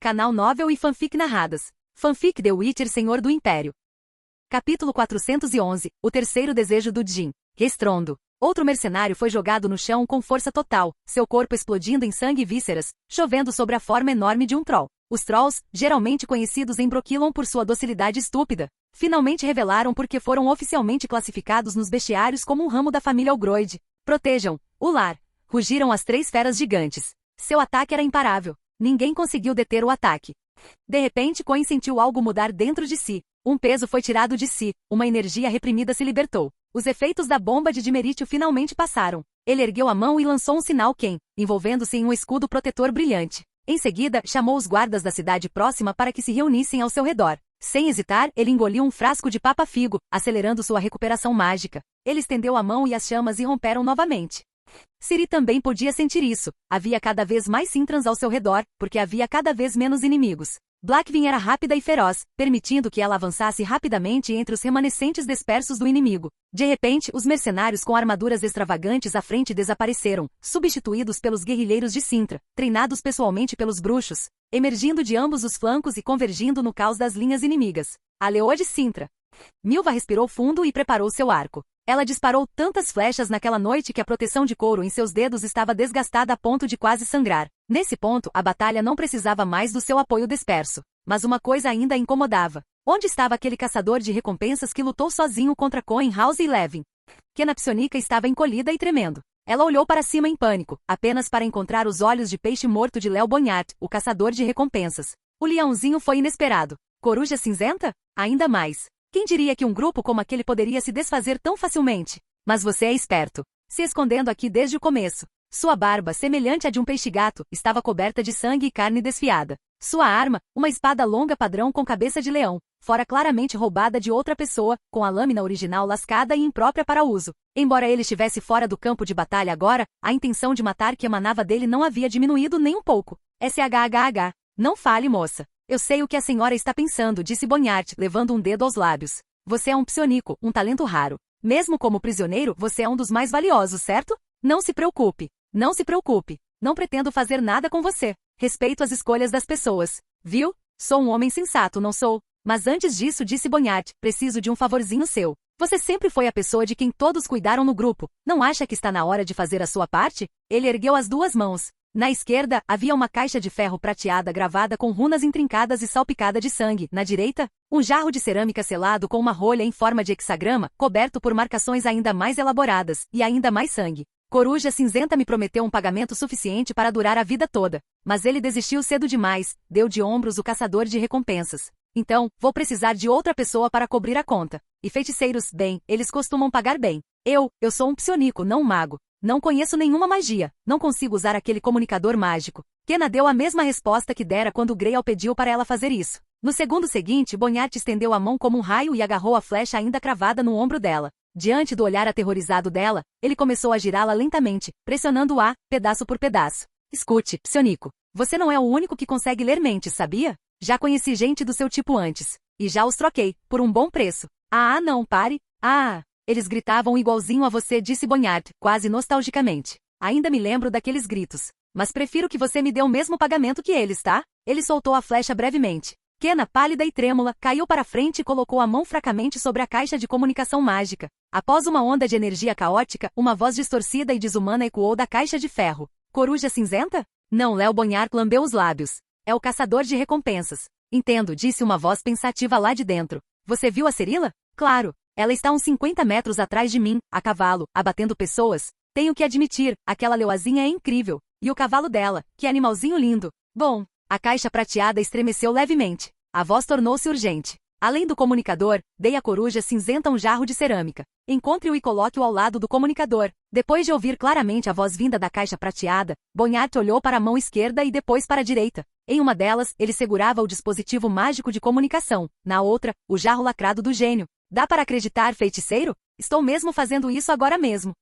Canal Novel e Fanfic Narradas. Fanfic The Witcher Senhor do Império. Capítulo 411. O terceiro desejo do Djinn. Restrondo. Outro mercenário foi jogado no chão com força total, seu corpo explodindo em sangue e vísceras, chovendo sobre a forma enorme de um troll. Os trolls, geralmente conhecidos em Brokilon por sua docilidade estúpida, finalmente revelaram porque foram oficialmente classificados nos bestiários como um ramo da família Algroid. Protejam o lar. Rugiram as três feras gigantes. Seu ataque era imparável. Ninguém conseguiu deter o ataque. De repente, Coin sentiu algo mudar dentro de si. Um peso foi tirado de si, uma energia reprimida se libertou. Os efeitos da bomba de dimerítio finalmente passaram. Ele ergueu a mão e lançou um sinal Ken, envolvendo-se em um escudo protetor brilhante. Em seguida, chamou os guardas da cidade próxima para que se reunissem ao seu redor. Sem hesitar, ele engoliu um frasco de papa-figo, acelerando sua recuperação mágica. Ele estendeu a mão e as chamas irromperam novamente. Ciri também podia sentir isso. Havia cada vez mais Sintrans ao seu redor, porque havia cada vez menos inimigos. Blackvin era rápida e feroz, permitindo que ela avançasse rapidamente entre os remanescentes dispersos do inimigo. De repente, os mercenários com armaduras extravagantes à frente desapareceram, substituídos pelos guerrilheiros de Sintra, treinados pessoalmente pelos bruxos, emergindo de ambos os flancos e convergindo no caos das linhas inimigas. A Leoa de Sintra. Milva respirou fundo e preparou seu arco. Ela disparou tantas flechas naquela noite que a proteção de couro em seus dedos estava desgastada a ponto de quase sangrar. Nesse ponto, a batalha não precisava mais do seu apoio disperso. Mas uma coisa ainda a incomodava. Onde estava aquele caçador de recompensas que lutou sozinho contra Coin, House e Levin? Kena Psionica estava encolhida e tremendo. Ela olhou para cima em pânico, apenas para encontrar os olhos de peixe morto de Léo Bonhart, o caçador de recompensas. O leãozinho foi inesperado. Coruja cinzenta? Ainda mais. Quem diria que um grupo como aquele poderia se desfazer tão facilmente? Mas você é esperto. Se escondendo aqui desde o começo. Sua barba, semelhante à de um peixe-gato, estava coberta de sangue e carne desfiada. Sua arma, uma espada longa padrão com cabeça de leão, fora claramente roubada de outra pessoa, com a lâmina original lascada e imprópria para uso. Embora ele estivesse fora do campo de batalha agora, a intenção de matar que emanava dele não havia diminuído nem um pouco. SHHH. Não fale, moça. Eu sei o que a senhora está pensando, disse Bonhart, levando um dedo aos lábios. Você é um psionico, um talento raro. Mesmo como prisioneiro, você é um dos mais valiosos, certo? Não se preocupe. Não se preocupe. Não pretendo fazer nada com você. Respeito as escolhas das pessoas. Viu? Sou um homem sensato, não sou? Mas antes disso, disse Bonhart, preciso de um favorzinho seu. Você sempre foi a pessoa de quem todos cuidaram no grupo. Não acha que está na hora de fazer a sua parte? Ele ergueu as duas mãos. Na esquerda, havia uma caixa de ferro prateada gravada com runas intrincadas e salpicada de sangue. Na direita, um jarro de cerâmica selado com uma rolha em forma de hexagrama, coberto por marcações ainda mais elaboradas, e ainda mais sangue. Coruja Cinzenta me prometeu um pagamento suficiente para durar a vida toda. Mas ele desistiu cedo demais, deu de ombros o caçador de recompensas. Então, vou precisar de outra pessoa para cobrir a conta. E feiticeiros, bem, eles costumam pagar bem. Eu sou um psionico, não um mago. Não conheço nenhuma magia. Não consigo usar aquele comunicador mágico. Kena deu a mesma resposta que dera quando Greal pediu para ela fazer isso. No segundo seguinte, Bonhart estendeu a mão como um raio e agarrou a flecha ainda cravada no ombro dela. Diante do olhar aterrorizado dela, ele começou a girá-la lentamente, pressionando-a, pedaço por pedaço. Escute, psionico. Você não é o único que consegue ler mentes, sabia? Já conheci gente do seu tipo antes. E já os troquei, por um bom preço. Não, pare. Eles gritavam igualzinho a você, disse Bonhart, quase nostalgicamente. Ainda me lembro daqueles gritos. Mas prefiro que você me dê o mesmo pagamento que eles, tá? Ele soltou a flecha brevemente. Kena, pálida e trêmula, caiu para frente e colocou a mão fracamente sobre a caixa de comunicação mágica. Após uma onda de energia caótica, uma voz distorcida e desumana ecoou da caixa de ferro. Coruja cinzenta? Não, Léo Bonhart lambeu os lábios. É o caçador de recompensas. Entendo, disse uma voz pensativa lá de dentro. Você viu a Cirila? Claro. Ela está uns 50 metros atrás de mim, a cavalo, abatendo pessoas. Tenho que admitir, aquela leoazinha é incrível. E o cavalo dela, que animalzinho lindo. Bom, a caixa prateada estremeceu levemente. A voz tornou-se urgente. Além do comunicador, dei à coruja cinzenta um jarro de cerâmica. Encontre-o e coloque-o ao lado do comunicador. Depois de ouvir claramente a voz vinda da caixa prateada, Bonhart olhou para a mão esquerda e depois para a direita. Em uma delas, ele segurava o dispositivo mágico de comunicação. Na outra, o jarro lacrado do gênio. Dá para acreditar, feiticeiro? Estou mesmo fazendo isso agora mesmo.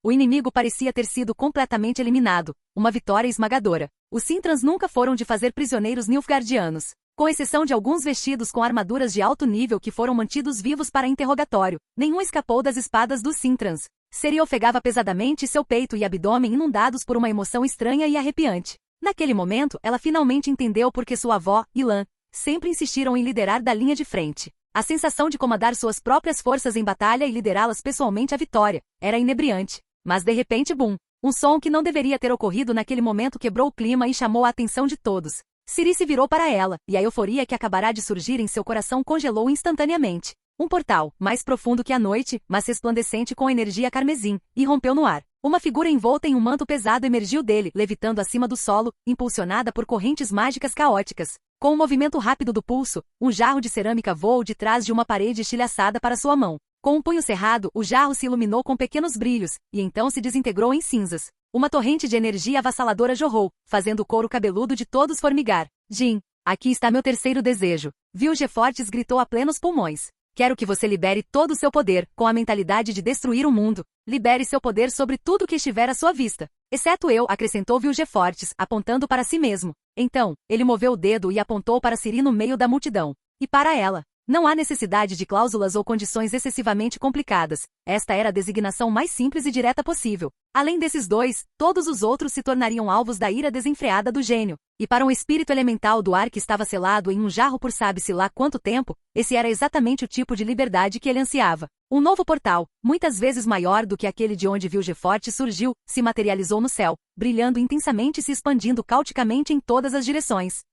O inimigo parecia ter sido completamente eliminado. Uma vitória esmagadora. Os Sintrans nunca foram de fazer prisioneiros nilfgaardianos. Com exceção de alguns vestidos com armaduras de alto nível que foram mantidos vivos para interrogatório, nenhum escapou das espadas dos Sintrans. Ciri ofegava pesadamente seu peito e abdômen inundados por uma emoção estranha e arrepiante. Naquele momento, ela finalmente entendeu por que sua avó e Lan sempre insistiram em liderar da linha de frente. A sensação de comandar suas próprias forças em batalha e liderá-las pessoalmente à vitória era inebriante. Mas de repente, bum! Um som que não deveria ter ocorrido naquele momento quebrou o clima e chamou a atenção de todos. Ciri se virou para ela, e a euforia que acabará de surgir em seu coração congelou instantaneamente. Um portal, mais profundo que a noite, mas resplandecente com energia carmesim, irrompeu no ar. Uma figura envolta em um manto pesado emergiu dele, levitando acima do solo, impulsionada por correntes mágicas caóticas. Com um movimento rápido do pulso, um jarro de cerâmica voou de trás de uma parede estilhaçada para sua mão. Com um punho cerrado, o jarro se iluminou com pequenos brilhos, e então se desintegrou em cinzas. Uma torrente de energia avassaladora jorrou, fazendo o couro cabeludo de todos formigar. Jin, aqui está meu terceiro desejo. Vilgefortz gritou a plenos pulmões. Quero que você libere todo o seu poder, com a mentalidade de destruir o mundo. Libere seu poder sobre tudo que estiver à sua vista. Exceto eu, acrescentou Vilgefortz, apontando para si mesmo. Então, ele moveu o dedo e apontou para Ciri no meio da multidão. E para ela. Não há necessidade de cláusulas ou condições excessivamente complicadas. Esta era a designação mais simples e direta possível. Além desses dois, todos os outros se tornariam alvos da ira desenfreada do gênio. E para um espírito elemental do ar que estava selado em um jarro por sabe-se lá quanto tempo, esse era exatamente o tipo de liberdade que ele ansiava. Um novo portal, muitas vezes maior do que aquele de onde Vilgefortz surgiu, se materializou no céu, brilhando intensamente e se expandindo cauticamente em todas as direções.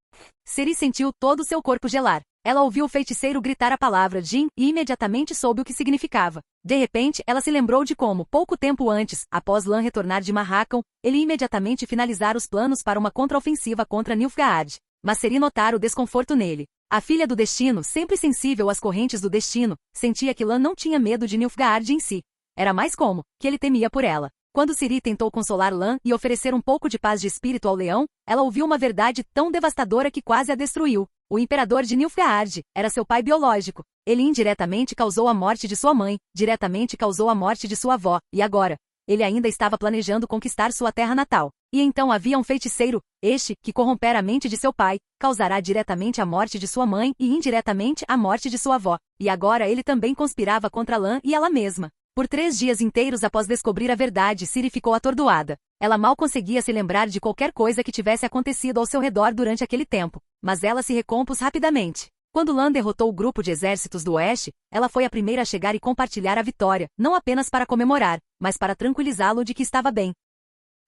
Ciri sentiu todo o seu corpo gelar. Ela ouviu o feiticeiro gritar a palavra Jin e imediatamente soube o que significava. De repente, ela se lembrou de como, pouco tempo antes, após Lan retornar de Marrakon, ele imediatamente finalizara os planos para uma contraofensiva contra Nilfgaard. Mas Ciri notara o desconforto nele. A filha do destino, sempre sensível às correntes do destino, sentia que Lan não tinha medo de Nilfgaard em si. Era mais como, que ele temia por ela. Quando Ciri tentou consolar Lan e oferecer um pouco de paz de espírito ao leão, ela ouviu uma verdade tão devastadora que quase a destruiu. O imperador de Nilfgaard era seu pai biológico. Ele indiretamente causou a morte de sua mãe, diretamente causou a morte de sua avó, e agora? Ele ainda estava planejando conquistar sua terra natal. E então havia um feiticeiro, este, que corromper a mente de seu pai, causará diretamente a morte de sua mãe e indiretamente a morte de sua avó. E agora ele também conspirava contra Lan e ela mesma. Por 3 dias inteiros após descobrir a verdade, Ciri ficou atordoada. Ela mal conseguia se lembrar de qualquer coisa que tivesse acontecido ao seu redor durante aquele tempo, mas ela se recompôs rapidamente. Quando Lan derrotou o grupo de exércitos do Oeste, ela foi a primeira a chegar e compartilhar a vitória, não apenas para comemorar, mas para tranquilizá-lo de que estava bem.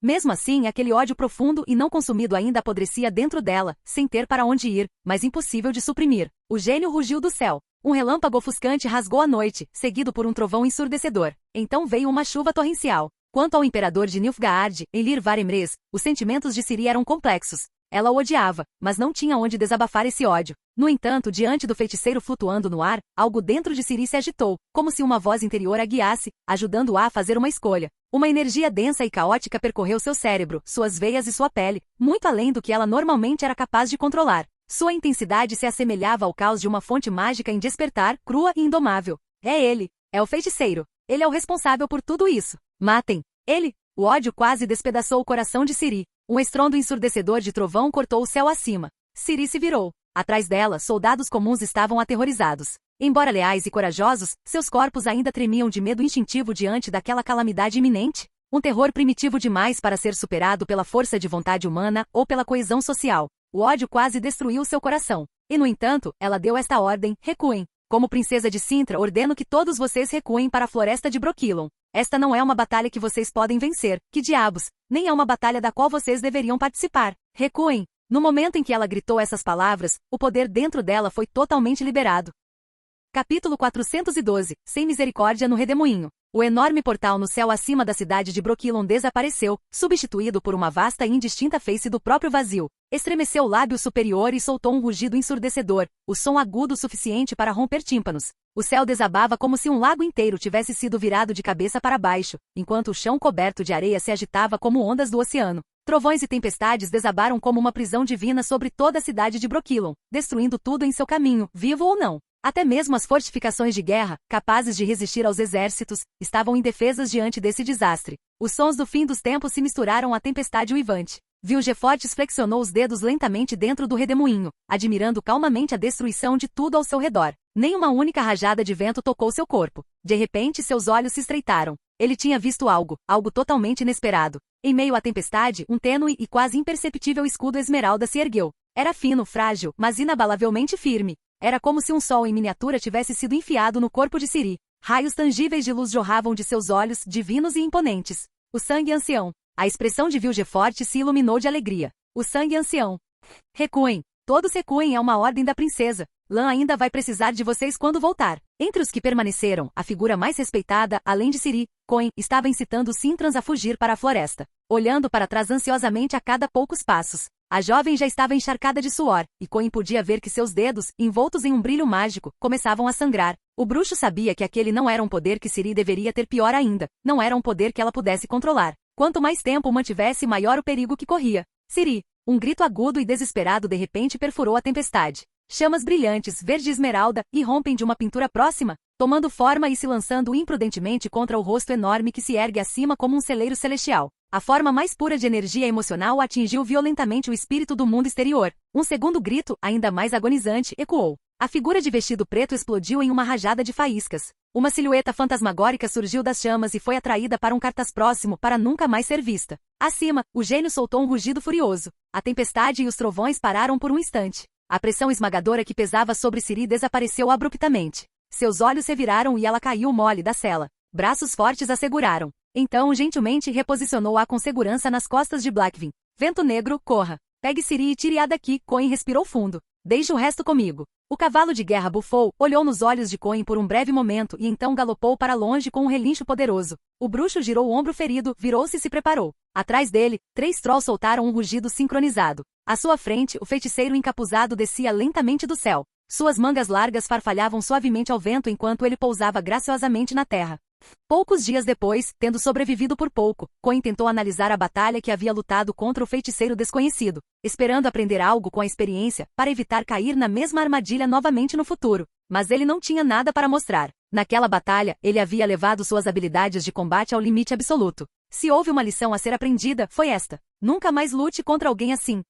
Mesmo assim, aquele ódio profundo e não consumido ainda apodrecia dentro dela, sem ter para onde ir, mas impossível de suprimir. O gênio rugiu do céu. Um relâmpago ofuscante rasgou a noite, seguido por um trovão ensurdecedor. Então veio uma chuva torrencial. Quanto ao imperador de Nilfgaard, Elir Var-Emreis, os sentimentos de Ciri eram complexos. Ela o odiava, mas não tinha onde desabafar esse ódio. No entanto, diante do feiticeiro flutuando no ar, algo dentro de Ciri se agitou, como se uma voz interior a guiasse, ajudando-a a fazer uma escolha. Uma energia densa e caótica percorreu seu cérebro, suas veias e sua pele, muito além do que ela normalmente era capaz de controlar. Sua intensidade se assemelhava ao caos de uma fonte mágica em despertar, crua e indomável. É ele. É o feiticeiro. Ele é o responsável por tudo isso. Matem. Ele. O ódio quase despedaçou o coração de Ciri. Um estrondo ensurdecedor de trovão cortou o céu acima. Ciri se virou. Atrás dela, soldados comuns estavam aterrorizados. Embora leais e corajosos, seus corpos ainda tremiam de medo instintivo diante daquela calamidade iminente. Um terror primitivo demais para ser superado pela força de vontade humana ou pela coesão social. O ódio quase destruiu seu coração. E, no entanto, ela deu esta ordem: recuem. Como princesa de Cintra, ordeno que todos vocês recuem para a floresta de Brokilon. Esta não é uma batalha que vocês podem vencer. Que diabos! Nem é uma batalha da qual vocês deveriam participar. Recuem! No momento em que ela gritou essas palavras, o poder dentro dela foi totalmente liberado. Capítulo 412. Sem misericórdia no redemoinho. O enorme portal no céu acima da cidade de Brokilon desapareceu, substituído por uma vasta e indistinta face do próprio vazio. Estremeceu o lábio superior e soltou um rugido ensurdecedor, o som agudo o suficiente para romper tímpanos. O céu desabava como se um lago inteiro tivesse sido virado de cabeça para baixo, enquanto o chão coberto de areia se agitava como ondas do oceano. Trovões e tempestades desabaram como uma prisão divina sobre toda a cidade de Brokilon, destruindo tudo em seu caminho, vivo ou não. Até mesmo as fortificações de guerra, capazes de resistir aos exércitos, estavam indefesas diante desse desastre. Os sons do fim dos tempos se misturaram à tempestade uivante. Vilgefortz flexionou os dedos lentamente dentro do redemoinho, admirando calmamente a destruição de tudo ao seu redor. Nem uma única rajada de vento tocou seu corpo. De repente, seus olhos se estreitaram. Ele tinha visto algo totalmente inesperado. Em meio à tempestade, um tênue e quase imperceptível escudo esmeralda se ergueu. Era fino, frágil, mas inabalavelmente firme. Era como se um sol em miniatura tivesse sido enfiado no corpo de Ciri. Raios tangíveis de luz jorravam de seus olhos, divinos e imponentes. O sangue ancião. A expressão de Vilgefortz se iluminou de alegria. O sangue ancião. Recuem. Todos recuem, é uma ordem da princesa. Lan ainda vai precisar de vocês quando voltar. Entre os que permaneceram, a figura mais respeitada, além de Ciri, Coin, estava incitando os Cintrans a fugir para a floresta, olhando para trás ansiosamente a cada poucos passos. A jovem já estava encharcada de suor, e Coin podia ver que seus dedos, envoltos em um brilho mágico, começavam a sangrar. O bruxo sabia que aquele não era um poder que Ciri deveria ter, pior ainda, não era um poder que ela pudesse controlar. Quanto mais tempo o mantivesse, maior o perigo que corria. Ciri! Um grito agudo e desesperado de repente perfurou a tempestade. Chamas brilhantes, verde esmeralda, irrompem de uma pintura próxima, tomando forma e se lançando imprudentemente contra o rosto enorme que se ergue acima como um celeiro celestial. A forma mais pura de energia emocional atingiu violentamente o espírito do mundo exterior. Um segundo grito, ainda mais agonizante, ecoou. A figura de vestido preto explodiu em uma rajada de faíscas. Uma silhueta fantasmagórica surgiu das chamas e foi atraída para um cartaz próximo para nunca mais ser vista. Acima, o gênio soltou um rugido furioso. A tempestade e os trovões pararam por um instante. A pressão esmagadora que pesava sobre Ciri desapareceu abruptamente. Seus olhos reviraram e ela caiu mole da cela. Braços fortes a seguraram. Então gentilmente reposicionou-a com segurança nas costas de Blackvin. Vento negro, corra. Pegue Ciri e tire-a daqui. Coin respirou fundo. Deixe o resto comigo. O cavalo de guerra bufou, olhou nos olhos de Coin por um breve momento e então galopou para longe com um relincho poderoso. O bruxo girou o ombro ferido, virou-se e se preparou. Atrás dele, 3 trolls soltaram um rugido sincronizado. À sua frente, o feiticeiro encapuzado descia lentamente do céu. Suas mangas largas farfalhavam suavemente ao vento enquanto ele pousava graciosamente na terra. Poucos dias depois, tendo sobrevivido por pouco, Coin tentou analisar a batalha que havia lutado contra o feiticeiro desconhecido, esperando aprender algo com a experiência, para evitar cair na mesma armadilha novamente no futuro. Mas ele não tinha nada para mostrar. Naquela batalha, ele havia levado suas habilidades de combate ao limite absoluto. Se houve uma lição a ser aprendida, foi esta. Nunca mais lute contra alguém assim.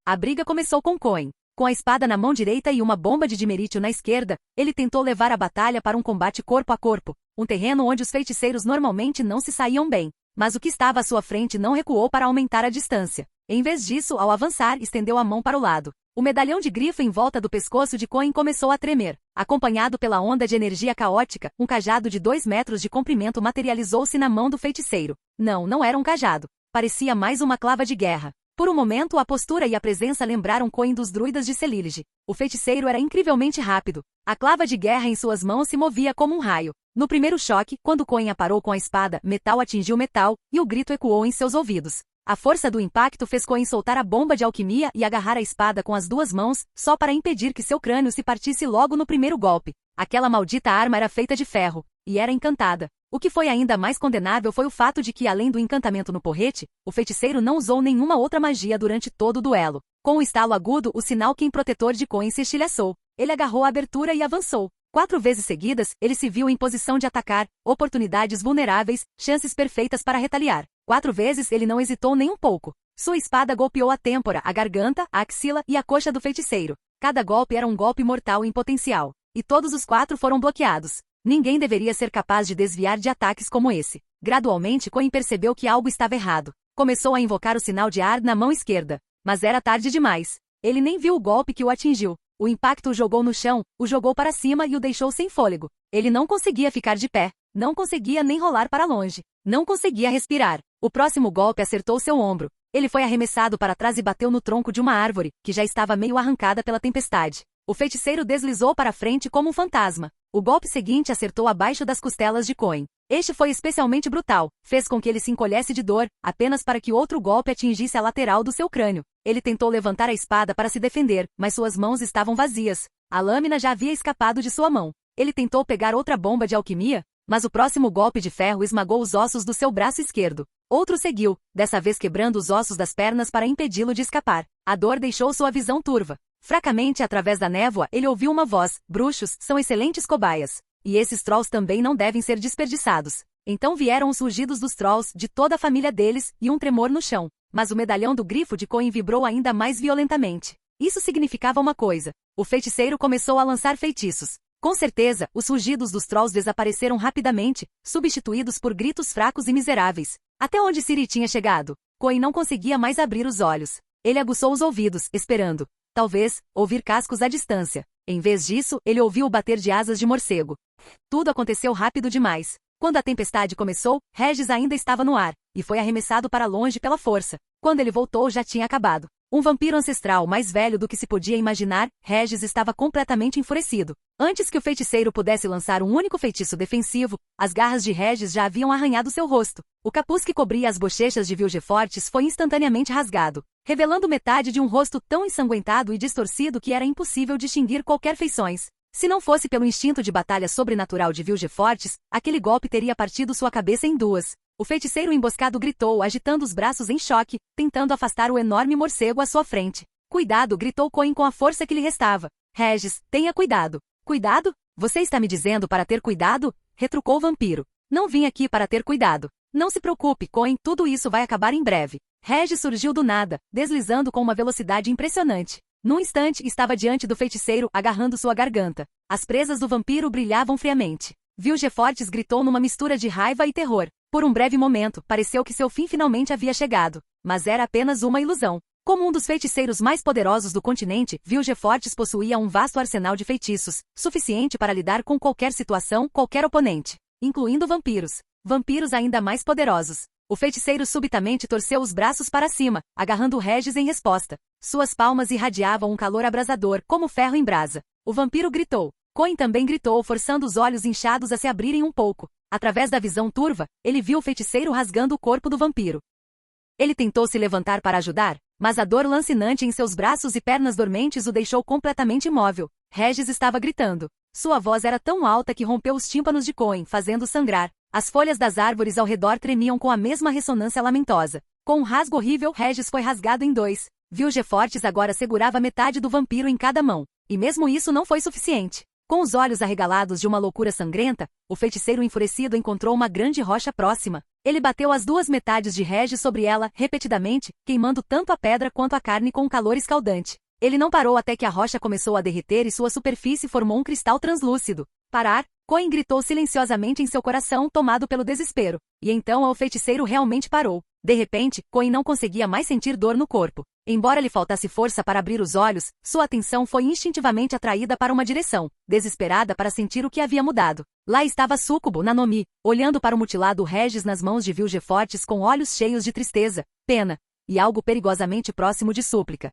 A briga começou com Coin. Com a espada na mão direita e uma bomba de dimerítio na esquerda, ele tentou levar a batalha para um combate corpo a corpo, um terreno onde os feiticeiros normalmente não se saíam bem. Mas o que estava à sua frente não recuou para aumentar a distância. Em vez disso, ao avançar, estendeu a mão para o lado. O medalhão de grifo em volta do pescoço de Coin começou a tremer. Acompanhado pela onda de energia caótica, um cajado de 2 metros de comprimento materializou-se na mão do feiticeiro. Não era um cajado. Parecia mais uma clava de guerra. Por um momento a postura e a presença lembraram Coin dos druidas de Celilge. O feiticeiro era incrivelmente rápido. A clava de guerra em suas mãos se movia como um raio. No primeiro choque, quando Coin aparou com a espada, metal atingiu metal, e o grito ecoou em seus ouvidos. A força do impacto fez Coin soltar a bomba de alquimia e agarrar a espada com as 2 mãos, só para impedir que seu crânio se partisse logo no primeiro golpe. Aquela maldita arma era feita de ferro, e era encantada. O que foi ainda mais condenável foi o fato de que, além do encantamento no porrete, o feiticeiro não usou nenhuma outra magia durante todo o duelo. Com um estalo agudo, o sinal protetor de Coin se estilhaçou. Ele agarrou a abertura e avançou. 4 vezes seguidas, ele se viu em posição de atacar, oportunidades vulneráveis, chances perfeitas para retaliar. 4 vezes ele não hesitou nem um pouco. Sua espada golpeou a têmpora, a garganta, a axila e a coxa do feiticeiro. Cada golpe era um golpe mortal em potencial. E todos os 4 foram bloqueados. Ninguém deveria ser capaz de desviar de ataques como esse. Gradualmente, Coin percebeu que algo estava errado. Começou a invocar o sinal de ar na mão esquerda. Mas era tarde demais. Ele nem viu o golpe que o atingiu. O impacto o jogou no chão, o jogou para cima e o deixou sem fôlego. Ele não conseguia ficar de pé. Não conseguia nem rolar para longe. Não conseguia respirar. O próximo golpe acertou seu ombro. Ele foi arremessado para trás e bateu no tronco de uma árvore, que já estava meio arrancada pela tempestade. O feiticeiro deslizou para frente como um fantasma. O golpe seguinte acertou abaixo das costelas de Coin. Este foi especialmente brutal, fez com que ele se encolhesse de dor, apenas para que outro golpe atingisse a lateral do seu crânio. Ele tentou levantar a espada para se defender, mas suas mãos estavam vazias. A lâmina já havia escapado de sua mão. Ele tentou pegar outra bomba de alquimia, mas o próximo golpe de ferro esmagou os ossos do seu braço esquerdo. Outro seguiu, dessa vez quebrando os ossos das pernas para impedi-lo de escapar. A dor deixou sua visão turva. Fracamente através da névoa, ele ouviu uma voz: bruxos são excelentes cobaias. E esses trolls também não devem ser desperdiçados. Então vieram os rugidos dos trolls, de toda a família deles, e um tremor no chão. Mas o medalhão do grifo de Coin vibrou ainda mais violentamente. Isso significava uma coisa. O feiticeiro começou a lançar feitiços. Com certeza, os rugidos dos trolls desapareceram rapidamente, substituídos por gritos fracos e miseráveis. Até onde Ciri tinha chegado? Coen não conseguia mais abrir os olhos. Ele aguçou os ouvidos, esperando, talvez, ouvir cascos à distância. Em vez disso, ele ouviu o bater de asas de morcego. Tudo aconteceu rápido demais. Quando a tempestade começou, Regis ainda estava no ar, e foi arremessado para longe pela força. Quando ele voltou, já tinha acabado. Um vampiro ancestral mais velho do que se podia imaginar, Regis estava completamente enfurecido. Antes que o feiticeiro pudesse lançar um único feitiço defensivo, as garras de Regis já haviam arranhado seu rosto. O capuz que cobria as bochechas de Vilgefortz foi instantaneamente rasgado, revelando metade de um rosto tão ensanguentado e distorcido que era impossível distinguir qualquer feições. Se não fosse pelo instinto de batalha sobrenatural de Vilgefortz, aquele golpe teria partido sua cabeça em duas. O feiticeiro emboscado gritou, agitando os braços em choque, tentando afastar o enorme morcego à sua frente. Cuidado, gritou Coen com a força que lhe restava. Regis, tenha cuidado. Cuidado? Você está me dizendo para ter cuidado? Retrucou o vampiro. Não vim aqui para ter cuidado. Não se preocupe, Coen, tudo isso vai acabar em breve. Regis surgiu do nada, deslizando com uma velocidade impressionante. Num instante, estava diante do feiticeiro, agarrando sua garganta. As presas do vampiro brilhavam friamente. Vilgefortz gritou numa mistura de raiva e terror. Por um breve momento, pareceu que seu fim finalmente havia chegado. Mas era apenas uma ilusão. Como um dos feiticeiros mais poderosos do continente, Vilgefortz possuía um vasto arsenal de feitiços, suficiente para lidar com qualquer situação, qualquer oponente, incluindo vampiros. Vampiros ainda mais poderosos. O feiticeiro subitamente torceu os braços para cima, agarrando Regis em resposta. Suas palmas irradiavam um calor abrasador, como ferro em brasa. O vampiro gritou. Coen também gritou, forçando os olhos inchados a se abrirem um pouco. Através da visão turva, ele viu o feiticeiro rasgando o corpo do vampiro. Ele tentou se levantar para ajudar, mas a dor lancinante em seus braços e pernas dormentes o deixou completamente imóvel. Regis estava gritando. Sua voz era tão alta que rompeu os tímpanos de Coen, fazendo sangrar. As folhas das árvores ao redor tremiam com a mesma ressonância lamentosa. Com um rasgo horrível, Regis foi rasgado em dois. Vilgefortz agora segurava metade do vampiro em cada mão. E mesmo isso não foi suficiente. Com os olhos arregalados de uma loucura sangrenta, o feiticeiro enfurecido encontrou uma grande rocha próxima. Ele bateu as duas metades de Regis sobre ela, repetidamente, queimando tanto a pedra quanto a carne com um calor escaldante. Ele não parou até que a rocha começou a derreter e sua superfície formou um cristal translúcido. Parar? Coen gritou silenciosamente em seu coração, tomado pelo desespero. E então o feiticeiro realmente parou. De repente, Coen não conseguia mais sentir dor no corpo. Embora lhe faltasse força para abrir os olhos, sua atenção foi instintivamente atraída para uma direção, desesperada para sentir o que havia mudado. Lá estava Súcubo, Nanomi, olhando para o mutilado Regis nas mãos de Vilgefortz com olhos cheios de tristeza, pena, e algo perigosamente próximo de súplica.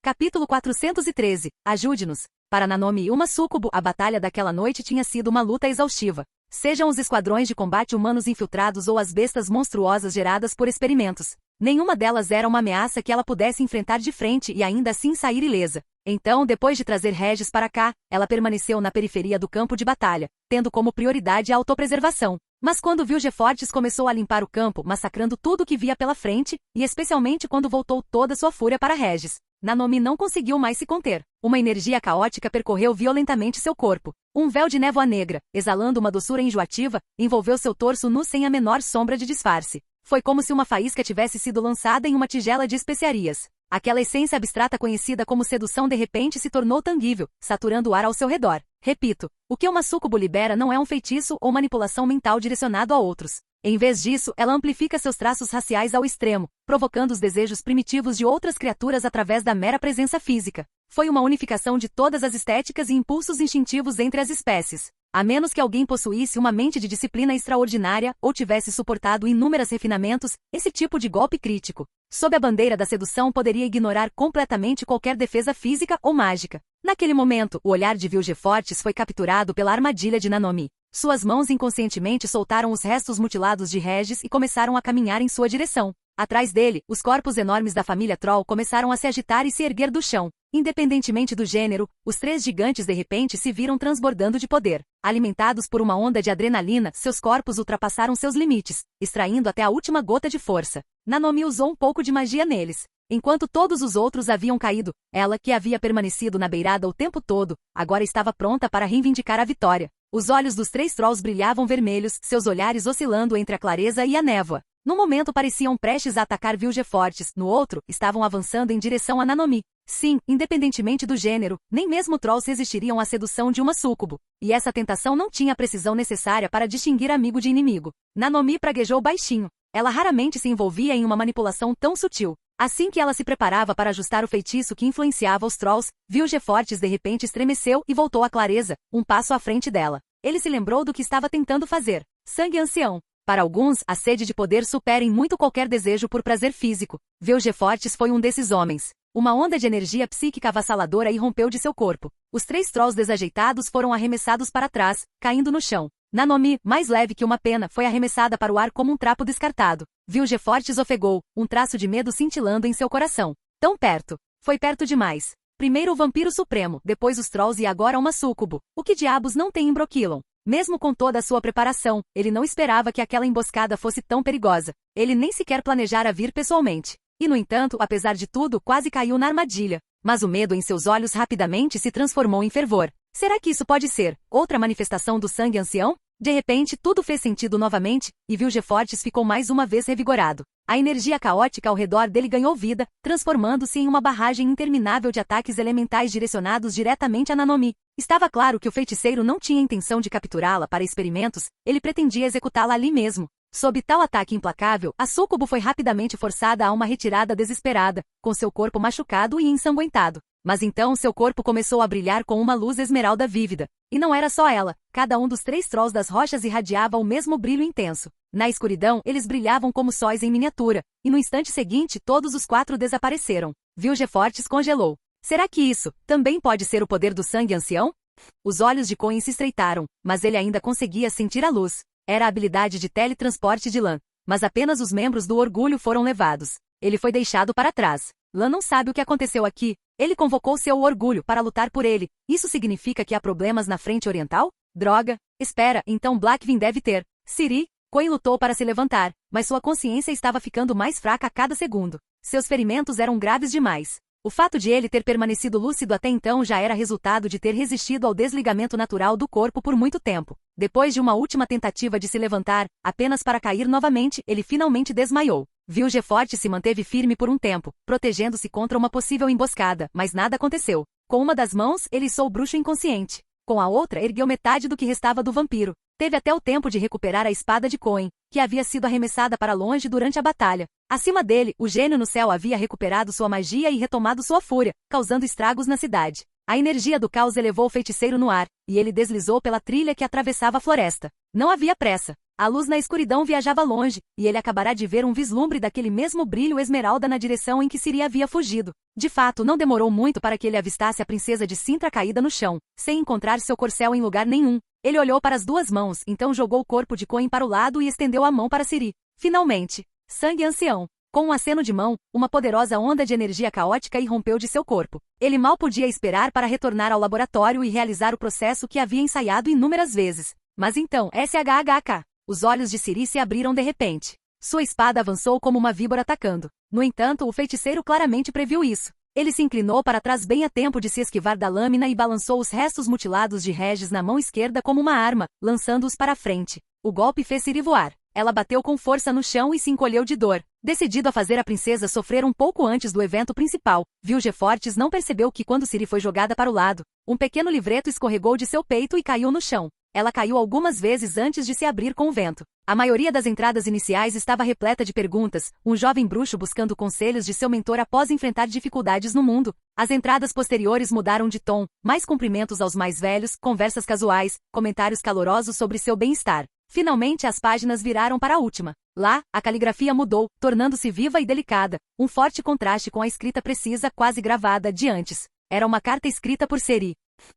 Capítulo 413. Ajude-nos. Para Nanomi e uma Súcubo, a batalha daquela noite tinha sido uma luta exaustiva. Sejam os esquadrões de combate humanos infiltrados ou as bestas monstruosas geradas por experimentos. Nenhuma delas era uma ameaça que ela pudesse enfrentar de frente e ainda assim sair ilesa. Então, depois de trazer Regis para cá, ela permaneceu na periferia do campo de batalha, tendo como prioridade a autopreservação. Mas quando Vilgefortz começou a limpar o campo, massacrando tudo que via pela frente, e especialmente quando voltou toda sua fúria para Regis, Nanomi não conseguiu mais se conter. Uma energia caótica percorreu violentamente seu corpo. Um véu de névoa negra, exalando uma doçura enjoativa, envolveu seu torso nu sem a menor sombra de disfarce. Foi como se uma faísca tivesse sido lançada em uma tigela de especiarias. Aquela essência abstrata conhecida como sedução de repente se tornou tangível, saturando o ar ao seu redor. Repito, o que uma súcubo libera não é um feitiço ou manipulação mental direcionado a outros. Em vez disso, ela amplifica seus traços raciais ao extremo, provocando os desejos primitivos de outras criaturas através da mera presença física. Foi uma unificação de todas as estéticas e impulsos instintivos entre as espécies. A menos que alguém possuísse uma mente de disciplina extraordinária ou tivesse suportado inúmeros refinamentos, esse tipo de golpe crítico, sob a bandeira da sedução, poderia ignorar completamente qualquer defesa física ou mágica. Naquele momento, o olhar de Vilgefortz foi capturado pela armadilha de Nanomi. Suas mãos inconscientemente soltaram os restos mutilados de Regis e começaram a caminhar em sua direção. Atrás dele, os corpos enormes da família Troll começaram a se agitar e se erguer do chão. Independentemente do gênero, os três gigantes de repente se viram transbordando de poder. Alimentados por uma onda de adrenalina, seus corpos ultrapassaram seus limites, extraindo até a última gota de força. Nanomi usou um pouco de magia neles. Enquanto todos os outros haviam caído, ela, que havia permanecido na beirada o tempo todo, agora estava pronta para reivindicar a vitória. Os olhos dos três trolls brilhavam vermelhos, seus olhares oscilando entre a clareza e a névoa. Num momento pareciam prestes a atacar Vilgefortz, no outro, estavam avançando em direção a Nanomi. Sim, independentemente do gênero, nem mesmo trolls resistiriam à sedução de uma súcubo. E essa tentação não tinha a precisão necessária para distinguir amigo de inimigo. Nanomi praguejou baixinho. Ela raramente se envolvia em uma manipulação tão sutil. Assim que ela se preparava para ajustar o feitiço que influenciava os Trolls, Vilgefortz de repente estremeceu e voltou à clareza, um passo à frente dela. Ele se lembrou do que estava tentando fazer. Sangue ancião. Para alguns, a sede de poder supera em muito qualquer desejo por prazer físico. Vilgefortz foi um desses homens. Uma onda de energia psíquica avassaladora irrompeu de seu corpo. Os 3 Trolls desajeitados foram arremessados para trás, caindo no chão. Nanomi, mais leve que uma pena, foi arremessada para o ar como um trapo descartado. Vilgefortz ofegou, um traço de medo cintilando em seu coração. Tão perto. Foi perto demais. Primeiro o vampiro supremo, depois os Trolls e agora uma súcubo. O que diabos não tem em Brokilon? Mesmo com toda a sua preparação, ele não esperava que aquela emboscada fosse tão perigosa. Ele nem sequer planejara vir pessoalmente. E no entanto, apesar de tudo, quase caiu na armadilha. Mas o medo em seus olhos rapidamente se transformou em fervor. Será que isso pode ser outra manifestação do sangue ancião? De repente, tudo fez sentido novamente, e Vilgefortz ficou mais uma vez revigorado. A energia caótica ao redor dele ganhou vida, transformando-se em uma barragem interminável de ataques elementais direcionados diretamente a Nanomi. Estava claro que o feiticeiro não tinha intenção de capturá-la para experimentos, ele pretendia executá-la ali mesmo. Sob tal ataque implacável, a súcubo foi rapidamente forçada a uma retirada desesperada, com seu corpo machucado e ensanguentado. Mas então seu corpo começou a brilhar com uma luz esmeralda vívida. E não era só ela, cada um dos 3 Trolls das rochas irradiava o mesmo brilho intenso. Na escuridão, eles brilhavam como sóis em miniatura, e no instante seguinte todos os 4 desapareceram. Vilgefortz congelou. Será que isso também pode ser o poder do sangue ancião? Os olhos de Coin se estreitaram, mas ele ainda conseguia sentir a luz. Era a habilidade de teletransporte de Lan. Mas apenas os membros do orgulho foram levados. Ele foi deixado para trás. Lan não sabe o que aconteceu aqui. Ele convocou seu orgulho para lutar por ele. Isso significa que há problemas na frente oriental? Droga. Espera, então Blackvin deve ter. Ciri. Coin lutou para se levantar, mas sua consciência estava ficando mais fraca a cada segundo. Seus ferimentos eram graves demais. O fato de ele ter permanecido lúcido até então já era resultado de ter resistido ao desligamento natural do corpo por muito tempo. Depois de uma última tentativa de se levantar, apenas para cair novamente, ele finalmente desmaiou. Vilgefortz se manteve firme por um tempo, protegendo-se contra uma possível emboscada, mas nada aconteceu. Com uma das mãos, ele içou o bruxo inconsciente. Com a outra, ergueu metade do que restava do vampiro. Teve até o tempo de recuperar a espada de Coin, que havia sido arremessada para longe durante a batalha. Acima dele, o gênio no céu havia recuperado sua magia e retomado sua fúria, causando estragos na cidade. A energia do caos elevou o feiticeiro no ar, e ele deslizou pela trilha que atravessava a floresta. Não havia pressa. A luz na escuridão viajava longe, e ele acabará de ver um vislumbre daquele mesmo brilho esmeralda na direção em que Ciri havia fugido. De fato, não demorou muito para que ele avistasse a princesa de Cintra caída no chão, sem encontrar seu corcel em lugar nenhum. Ele olhou para as 2 mãos, então jogou o corpo de Coin para o lado e estendeu a mão para Ciri. Finalmente, sangue ancião. Com um aceno de mão, uma poderosa onda de energia caótica irrompeu de seu corpo. Ele mal podia esperar para retornar ao laboratório e realizar o processo que havia ensaiado inúmeras vezes. Mas então, SHHK. Os olhos de Ciri se abriram de repente. Sua espada avançou como uma víbora atacando. No entanto, o feiticeiro claramente previu isso. Ele se inclinou para trás bem a tempo de se esquivar da lâmina e balançou os restos mutilados de Regis na mão esquerda como uma arma, lançando-os para a frente. O golpe fez Ciri voar. Ela bateu com força no chão e se encolheu de dor. Decidido a fazer a princesa sofrer um pouco antes do evento principal, Vilgefortz não percebeu que quando Ciri foi jogada para o lado, um pequeno livreto escorregou de seu peito e caiu no chão. Ela caiu algumas vezes antes de se abrir com o vento. A maioria das entradas iniciais estava repleta de perguntas, um jovem bruxo buscando conselhos de seu mentor após enfrentar dificuldades no mundo. As entradas posteriores mudaram de tom, mais cumprimentos aos mais velhos, conversas casuais, comentários calorosos sobre seu bem-estar. Finalmente as páginas viraram para a última. Lá, a caligrafia mudou, tornando-se viva e delicada, um forte contraste com a escrita precisa quase gravada de antes. Era uma carta escrita por Ciri.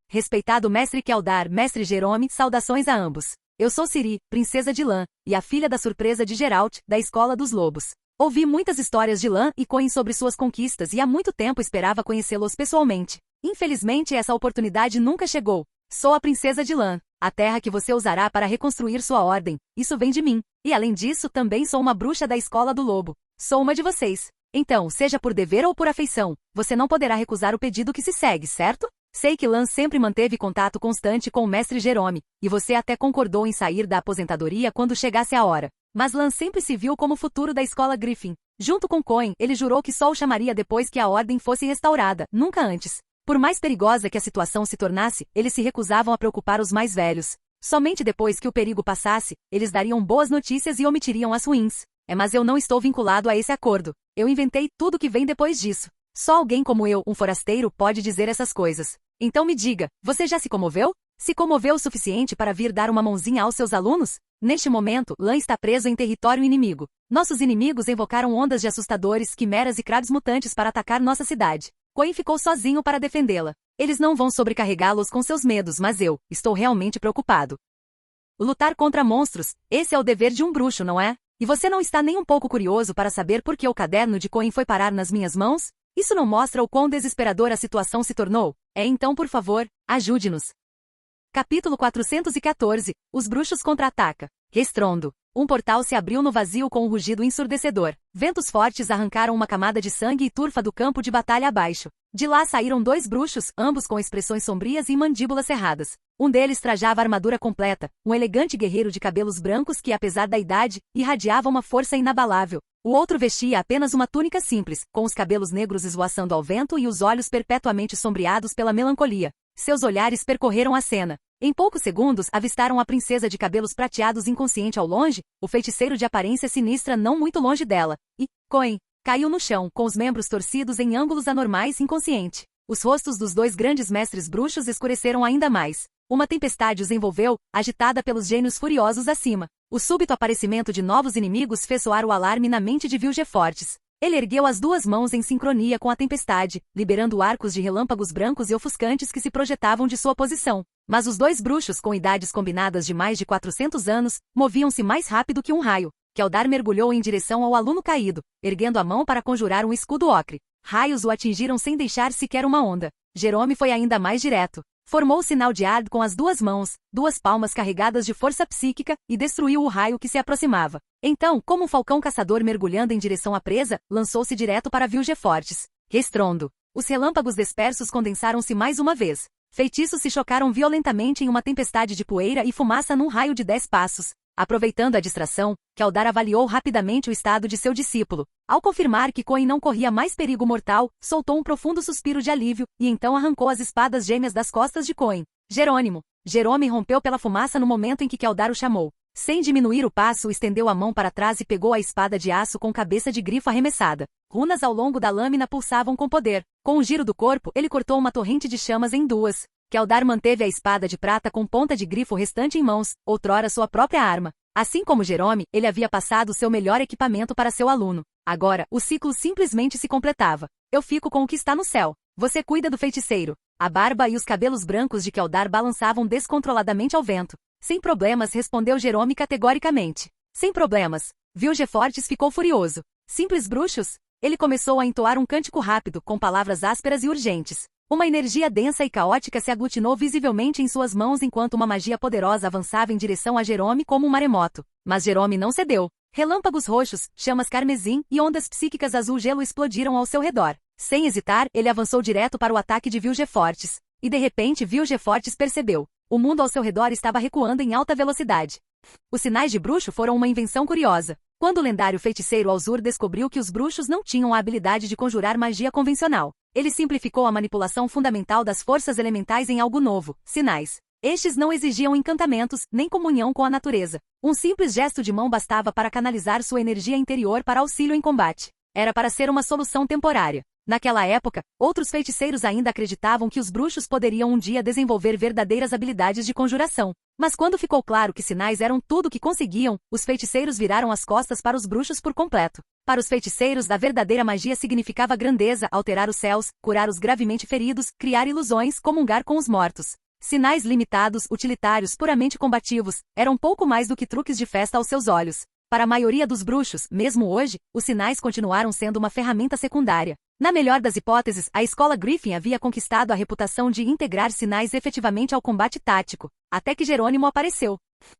Respeitado mestre Keldar, mestre Jerome, saudações a ambos. Eu sou Ciri, princesa de Lan, e a filha da surpresa de Geralt, da Escola dos Lobos. Ouvi muitas histórias de Lan e Coin sobre suas conquistas e há muito tempo esperava conhecê-los pessoalmente. Infelizmente essa oportunidade nunca chegou. Sou a princesa de Lan, a terra que você usará para reconstruir sua ordem. Isso vem de mim. E além disso, também sou uma bruxa da Escola do Lobo. Sou uma de vocês. Então, seja por dever ou por afeição, você não poderá recusar o pedido que se segue, certo? Sei que Lan sempre manteve contato constante com o mestre Jerome, e você até concordou em sair da aposentadoria quando chegasse a hora. Mas Lan sempre se viu como o futuro da escola Griffin. Junto com Coin, ele jurou que só o chamaria depois que a ordem fosse restaurada, nunca antes. Por mais perigosa que a situação se tornasse, eles se recusavam a preocupar os mais velhos. Somente depois que o perigo passasse, eles dariam boas notícias e omitiriam as ruins. Mas eu não estou vinculado a esse acordo. Eu inventei tudo que vem depois disso. Só alguém como eu, um forasteiro, pode dizer essas coisas. Então me diga, você já se comoveu? Se comoveu o suficiente para vir dar uma mãozinha aos seus alunos? Neste momento, Lan está preso em território inimigo. Nossos inimigos invocaram ondas de assustadores, quimeras e crabs mutantes para atacar nossa cidade. Coin ficou sozinho para defendê-la. Eles não vão sobrecarregá-los com seus medos, mas eu estou realmente preocupado. Lutar contra monstros, esse é o dever de um bruxo, não é? E você não está nem um pouco curioso para saber por que o caderno de Coin foi parar nas minhas mãos? Isso não mostra o quão desesperadora a situação se tornou? Então, por favor, ajude-nos. Capítulo 414. Os bruxos contra-ataca. Restrondo. Um portal se abriu no vazio com um rugido ensurdecedor. Ventos fortes arrancaram uma camada de sangue e turfa do campo de batalha abaixo. De lá saíram 2 bruxos, ambos com expressões sombrias e mandíbulas cerradas. Um deles trajava armadura completa, um elegante guerreiro de cabelos brancos que, apesar da idade, irradiava uma força inabalável. O outro vestia apenas uma túnica simples, com os cabelos negros esvoaçando ao vento e os olhos perpetuamente sombreados pela melancolia. Seus olhares percorreram a cena. Em poucos segundos, avistaram a princesa de cabelos prateados inconsciente ao longe, o feiticeiro de aparência sinistra não muito longe dela, e, Coin, caiu no chão, com os membros torcidos em ângulos anormais inconsciente. Os rostos dos 2 grandes mestres bruxos escureceram ainda mais. Uma tempestade os envolveu, agitada pelos gênios furiosos acima. O súbito aparecimento de novos inimigos fez soar o alarme na mente de Vilgefortz. Ele ergueu as 2 mãos em sincronia com a tempestade, liberando arcos de relâmpagos brancos e ofuscantes que se projetavam de sua posição. Mas os 2 bruxos com idades combinadas de mais de 400 anos, moviam-se mais rápido que um raio. Keldar mergulhou em direção ao aluno caído, erguendo a mão para conjurar um escudo ocre. Raios o atingiram sem deixar sequer uma onda. Jerome foi ainda mais direto. Formou o sinal de Ard com as 2 mãos, 2 palmas carregadas de força psíquica, e destruiu o raio que se aproximava. Então, como um falcão caçador mergulhando em direção à presa, lançou-se direto para Vilgefortz. Restrondo. Os relâmpagos dispersos condensaram-se mais uma vez. Feitiços se chocaram violentamente em uma tempestade de poeira e fumaça num raio de 10 passos. Aproveitando a distração, Keldar avaliou rapidamente o estado de seu discípulo. Ao confirmar que Coin não corria mais perigo mortal, soltou um profundo suspiro de alívio, e então arrancou as espadas gêmeas das costas de Coin. Jerônimo. Jerome rompeu pela fumaça no momento em que Keldar o chamou. Sem diminuir o passo, estendeu a mão para trás e pegou a espada de aço com cabeça de grifo arremessada. Runas ao longo da lâmina pulsavam com poder. Com o giro do corpo, ele cortou uma torrente de chamas em 2. Keldar manteve a espada de prata com ponta de grifo restante em mãos, outrora sua própria arma. Assim como Jerome, ele havia passado seu melhor equipamento para seu aluno. Agora, o ciclo simplesmente se completava. Eu fico com o que está no céu. Você cuida do feiticeiro. A barba e os cabelos brancos de Keldar balançavam descontroladamente ao vento. Sem problemas, respondeu Jerome categoricamente. Sem problemas. Vilgefortz ficou furioso. Simples bruxos? Ele começou a entoar um cântico rápido, com palavras ásperas e urgentes. Uma energia densa e caótica se aglutinou visivelmente em suas mãos enquanto uma magia poderosa avançava em direção a Jerome como um maremoto. Mas Jerome não cedeu. Relâmpagos roxos, chamas carmesim e ondas psíquicas azul-gelo explodiram ao seu redor. Sem hesitar, ele avançou direto para o ataque de Vilgefortz. E de repente Vilgefortz percebeu. O mundo ao seu redor estava recuando em alta velocidade. Os sinais de bruxo foram uma invenção curiosa. Quando o lendário feiticeiro Alzur descobriu que os bruxos não tinham a habilidade de conjurar magia convencional, ele simplificou a manipulação fundamental das forças elementais em algo novo, sinais. Estes não exigiam encantamentos, nem comunhão com a natureza. Um simples gesto de mão bastava para canalizar sua energia interior para auxílio em combate. Era para ser uma solução temporária. Naquela época, outros feiticeiros ainda acreditavam que os bruxos poderiam um dia desenvolver verdadeiras habilidades de conjuração. Mas quando ficou claro que sinais eram tudo o que conseguiam, os feiticeiros viraram as costas para os bruxos por completo. Para os feiticeiros, a verdadeira magia significava grandeza, alterar os céus, curar os gravemente feridos, criar ilusões, comungar com os mortos. Sinais limitados, utilitários, puramente combativos, eram pouco mais do que truques de festa aos seus olhos. Para a maioria dos bruxos, mesmo hoje, os sinais continuaram sendo uma ferramenta secundária. Na melhor das hipóteses, a escola Griffin havia conquistado a reputação de integrar sinais efetivamente ao combate tático, até que Jerônimo apareceu.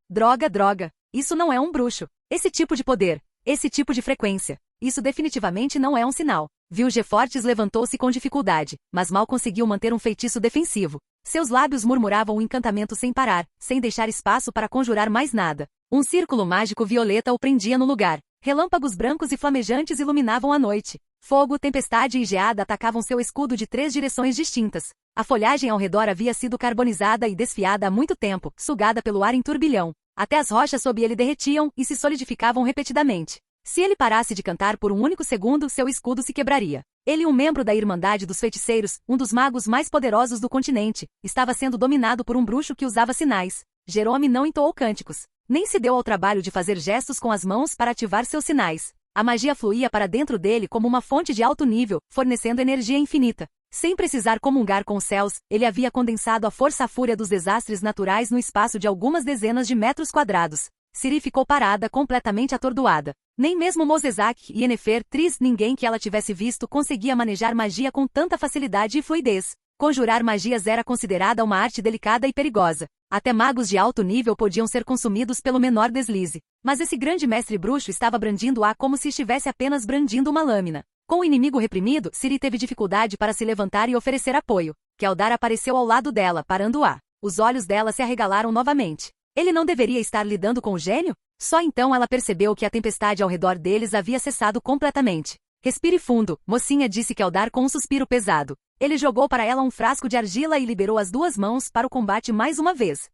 Droga. Isso não é um bruxo. Esse tipo de poder, esse tipo de frequência, isso definitivamente não é um sinal. Vilgefortz levantou-se com dificuldade, mas mal conseguiu manter um feitiço defensivo. Seus lábios murmuravam um encantamento sem parar, sem deixar espaço para conjurar mais nada. Um círculo mágico violeta o prendia no lugar. Relâmpagos brancos e flamejantes iluminavam a noite. Fogo, tempestade e geada atacavam seu escudo de 3 direções distintas. A folhagem ao redor havia sido carbonizada e desfiada há muito tempo, sugada pelo ar em turbilhão. Até as rochas sob ele derretiam e se solidificavam repetidamente. Se ele parasse de cantar por um único segundo, seu escudo se quebraria. Ele, um membro da Irmandade dos Feiticeiros, um dos magos mais poderosos do continente, estava sendo dominado por um bruxo que usava sinais. Jerome não entoou cânticos, nem se deu ao trabalho de fazer gestos com as mãos para ativar seus sinais. A magia fluía para dentro dele como uma fonte de alto nível, fornecendo energia infinita. Sem precisar comungar com os céus, ele havia condensado a força-fúria dos desastres naturais no espaço de algumas dezenas de metros quadrados. Ciri ficou parada, completamente atordoada. Nem mesmo Mosezak e Yennefer, ninguém que ela tivesse visto conseguia manejar magia com tanta facilidade e fluidez. Conjurar magias era considerada uma arte delicada e perigosa. Até magos de alto nível podiam ser consumidos pelo menor deslize. Mas esse grande mestre bruxo estava brandindo-a como se estivesse apenas brandindo uma lâmina. Com o inimigo reprimido, Ciri teve dificuldade para se levantar e oferecer apoio. Keldar apareceu ao lado dela, parando-a. Os olhos dela se arregalaram novamente. Ele não deveria estar lidando com o gênio? Só então ela percebeu que a tempestade ao redor deles havia cessado completamente. Respire fundo, mocinha, disse Keldar com um suspiro pesado. Ele jogou para ela um frasco de argila e liberou as duas mãos para o combate mais uma vez.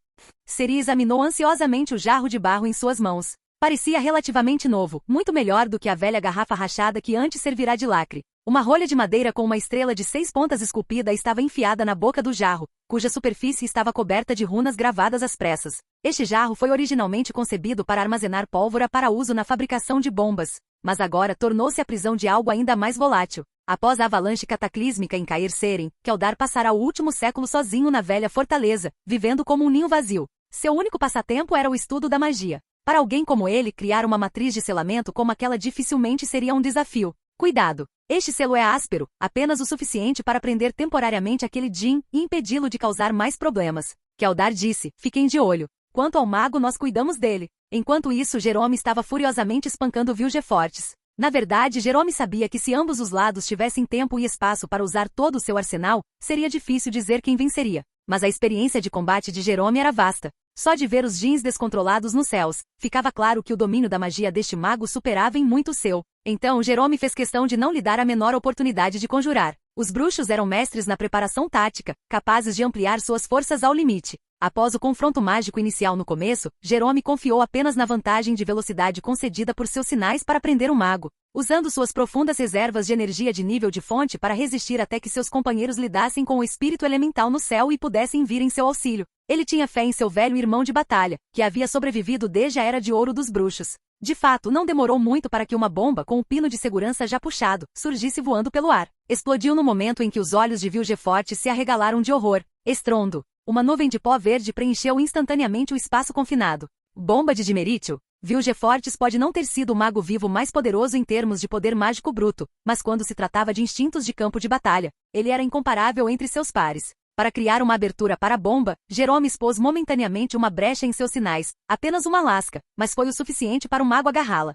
Ciri examinou ansiosamente o jarro de barro em suas mãos. Parecia relativamente novo, muito melhor do que a velha garrafa rachada que antes servirá de lacre. Uma rolha de madeira com uma estrela de 6 pontas esculpida estava enfiada na boca do jarro, cuja superfície estava coberta de runas gravadas às pressas. Este jarro foi originalmente concebido para armazenar pólvora para uso na fabricação de bombas, mas agora tornou-se a prisão de algo ainda mais volátil. Após a avalanche cataclísmica em Cair Seren, Keldar passará o último século sozinho na velha fortaleza, vivendo como um ninho vazio. Seu único passatempo era o estudo da magia. Para alguém como ele, criar uma matriz de selamento como aquela dificilmente seria um desafio. Cuidado! Este selo é áspero, apenas o suficiente para prender temporariamente aquele djinn e impedi-lo de causar mais problemas. Keldar disse, fiquem de olho. Quanto ao mago, nós cuidamos dele. Enquanto isso, Jerome estava furiosamente espancando Vilgefortz. Na verdade, Jerome sabia que se ambos os lados tivessem tempo e espaço para usar todo o seu arsenal, seria difícil dizer quem venceria. Mas a experiência de combate de Jerome era vasta. Só de ver os djinns descontrolados nos céus, ficava claro que o domínio da magia deste mago superava em muito o seu. Então Jerome fez questão de não lhe dar a menor oportunidade de conjurar. Os bruxos eram mestres na preparação tática, capazes de ampliar suas forças ao limite. Após o confronto mágico inicial no começo, Jerome confiou apenas na vantagem de velocidade concedida por seus sinais para prender o mago, usando suas profundas reservas de energia de nível de fonte para resistir até que seus companheiros lidassem com o espírito elemental no céu e pudessem vir em seu auxílio. Ele tinha fé em seu velho irmão de batalha, que havia sobrevivido desde a Era de Ouro dos Bruxos. De fato, não demorou muito para que uma bomba com o pino de segurança já puxado, surgisse voando pelo ar. Explodiu no momento em que os olhos de Vilgefortz se arregalaram de horror. Estrondo. Uma nuvem de pó verde preencheu instantaneamente o espaço confinado. Bomba de dimerítio? Vilgefortz pode não ter sido o mago vivo mais poderoso em termos de poder mágico bruto, mas quando se tratava de instintos de campo de batalha, ele era incomparável entre seus pares. Para criar uma abertura para a bomba, Jerome expôs momentaneamente uma brecha em seus sinais, apenas uma lasca, mas foi o suficiente para o mago agarrá-la.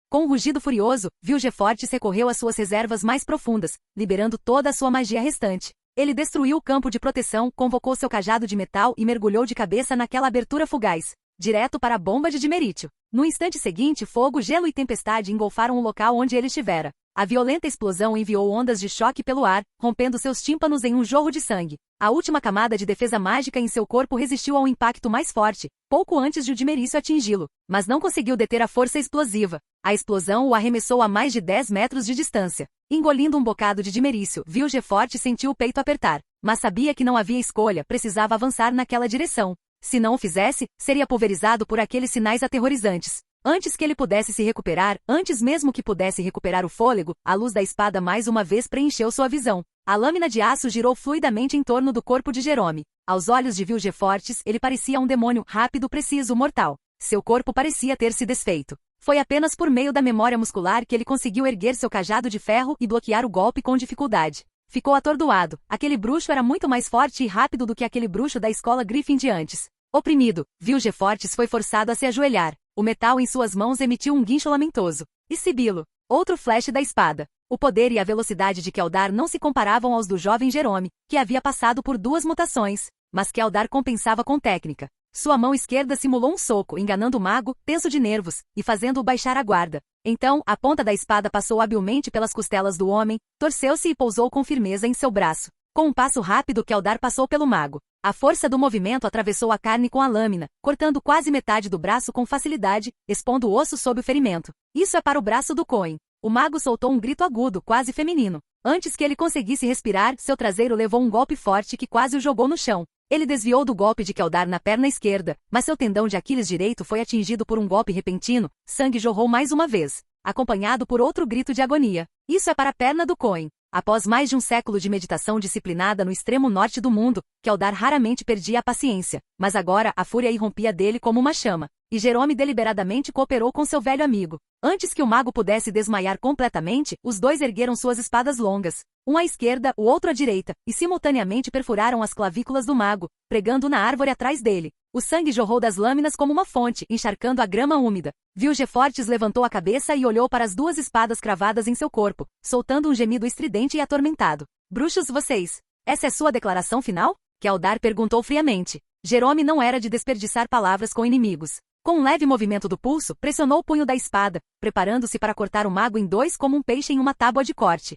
Com um rugido furioso, Vilgefortz recorreu às suas reservas mais profundas, liberando toda a sua magia restante. Ele destruiu o campo de proteção, convocou seu cajado de metal e mergulhou de cabeça naquela abertura fugaz, direto para a bomba de dimerítio. No instante seguinte, fogo, gelo e tempestade engolfaram o local onde ele estivera. A violenta explosão enviou ondas de choque pelo ar, rompendo seus tímpanos em um jorro de sangue. A última camada de defesa mágica em seu corpo resistiu ao impacto mais forte, pouco antes de o dimerício atingi-lo, mas não conseguiu deter a força explosiva. A explosão o arremessou a mais de 10 metros de distância. Engolindo um bocado de dimerício, Vilgefortz sentiu o peito apertar, mas sabia que não havia escolha, precisava avançar naquela direção. Se não o fizesse, seria pulverizado por aqueles sinais aterrorizantes. Antes que ele pudesse se recuperar, antes mesmo que pudesse recuperar o fôlego, a luz da espada mais uma vez preencheu sua visão. A lâmina de aço girou fluidamente em torno do corpo de Jerome. Aos olhos de Vilgefortz, ele parecia um demônio, rápido, preciso, mortal. Seu corpo parecia ter se desfeito. Foi apenas por meio da memória muscular que ele conseguiu erguer seu cajado de ferro e bloquear o golpe com dificuldade. Ficou atordoado. Aquele bruxo era muito mais forte e rápido do que aquele bruxo da escola Griffin de antes. Oprimido, Vilgefortz foi forçado a se ajoelhar. O metal em suas mãos emitiu um guincho lamentoso. E Sibilo. Outro flash da espada. O poder e a velocidade de Keldar não se comparavam aos do jovem Jerome, que havia passado por 2 mutações. Mas Keldar compensava com técnica. Sua mão esquerda simulou um soco, enganando o mago, tenso de nervos, e fazendo-o baixar a guarda. Então, a ponta da espada passou habilmente pelas costelas do homem, torceu-se e pousou com firmeza em seu braço. Com um passo rápido, Keldar passou pelo mago. A força do movimento atravessou a carne com a lâmina, cortando quase metade do braço com facilidade, expondo o osso sob o ferimento. Isso é para o braço do Coen. O mago soltou um grito agudo, quase feminino. Antes que ele conseguisse respirar, seu traseiro levou um golpe forte que quase o jogou no chão. Ele desviou do golpe de Keldar na perna esquerda, mas seu tendão de Aquiles direito foi atingido por um golpe repentino. Sangue jorrou mais uma vez, acompanhado por outro grito de agonia. Isso é para a perna do Coen. Após mais de um século de meditação disciplinada no extremo norte do mundo, Keldar raramente perdia a paciência, mas agora a fúria irrompia dele como uma chama, e Jerome deliberadamente cooperou com seu velho amigo. Antes que o mago pudesse desmaiar completamente, os dois ergueram suas espadas longas, um à esquerda, o outro à direita, e simultaneamente perfuraram as clavículas do mago, pregando na árvore atrás dele. O sangue jorrou das lâminas como uma fonte, encharcando a grama úmida. Vilgefortes levantou a cabeça e olhou para as duas espadas cravadas em seu corpo, soltando um gemido estridente e atormentado. Bruxos vocês! Essa é sua declaração final? Keldar perguntou friamente. Jerome não era de desperdiçar palavras com inimigos. Com um leve movimento do pulso, pressionou o punho da espada, preparando-se para cortar o mago em dois como um peixe em uma tábua de corte.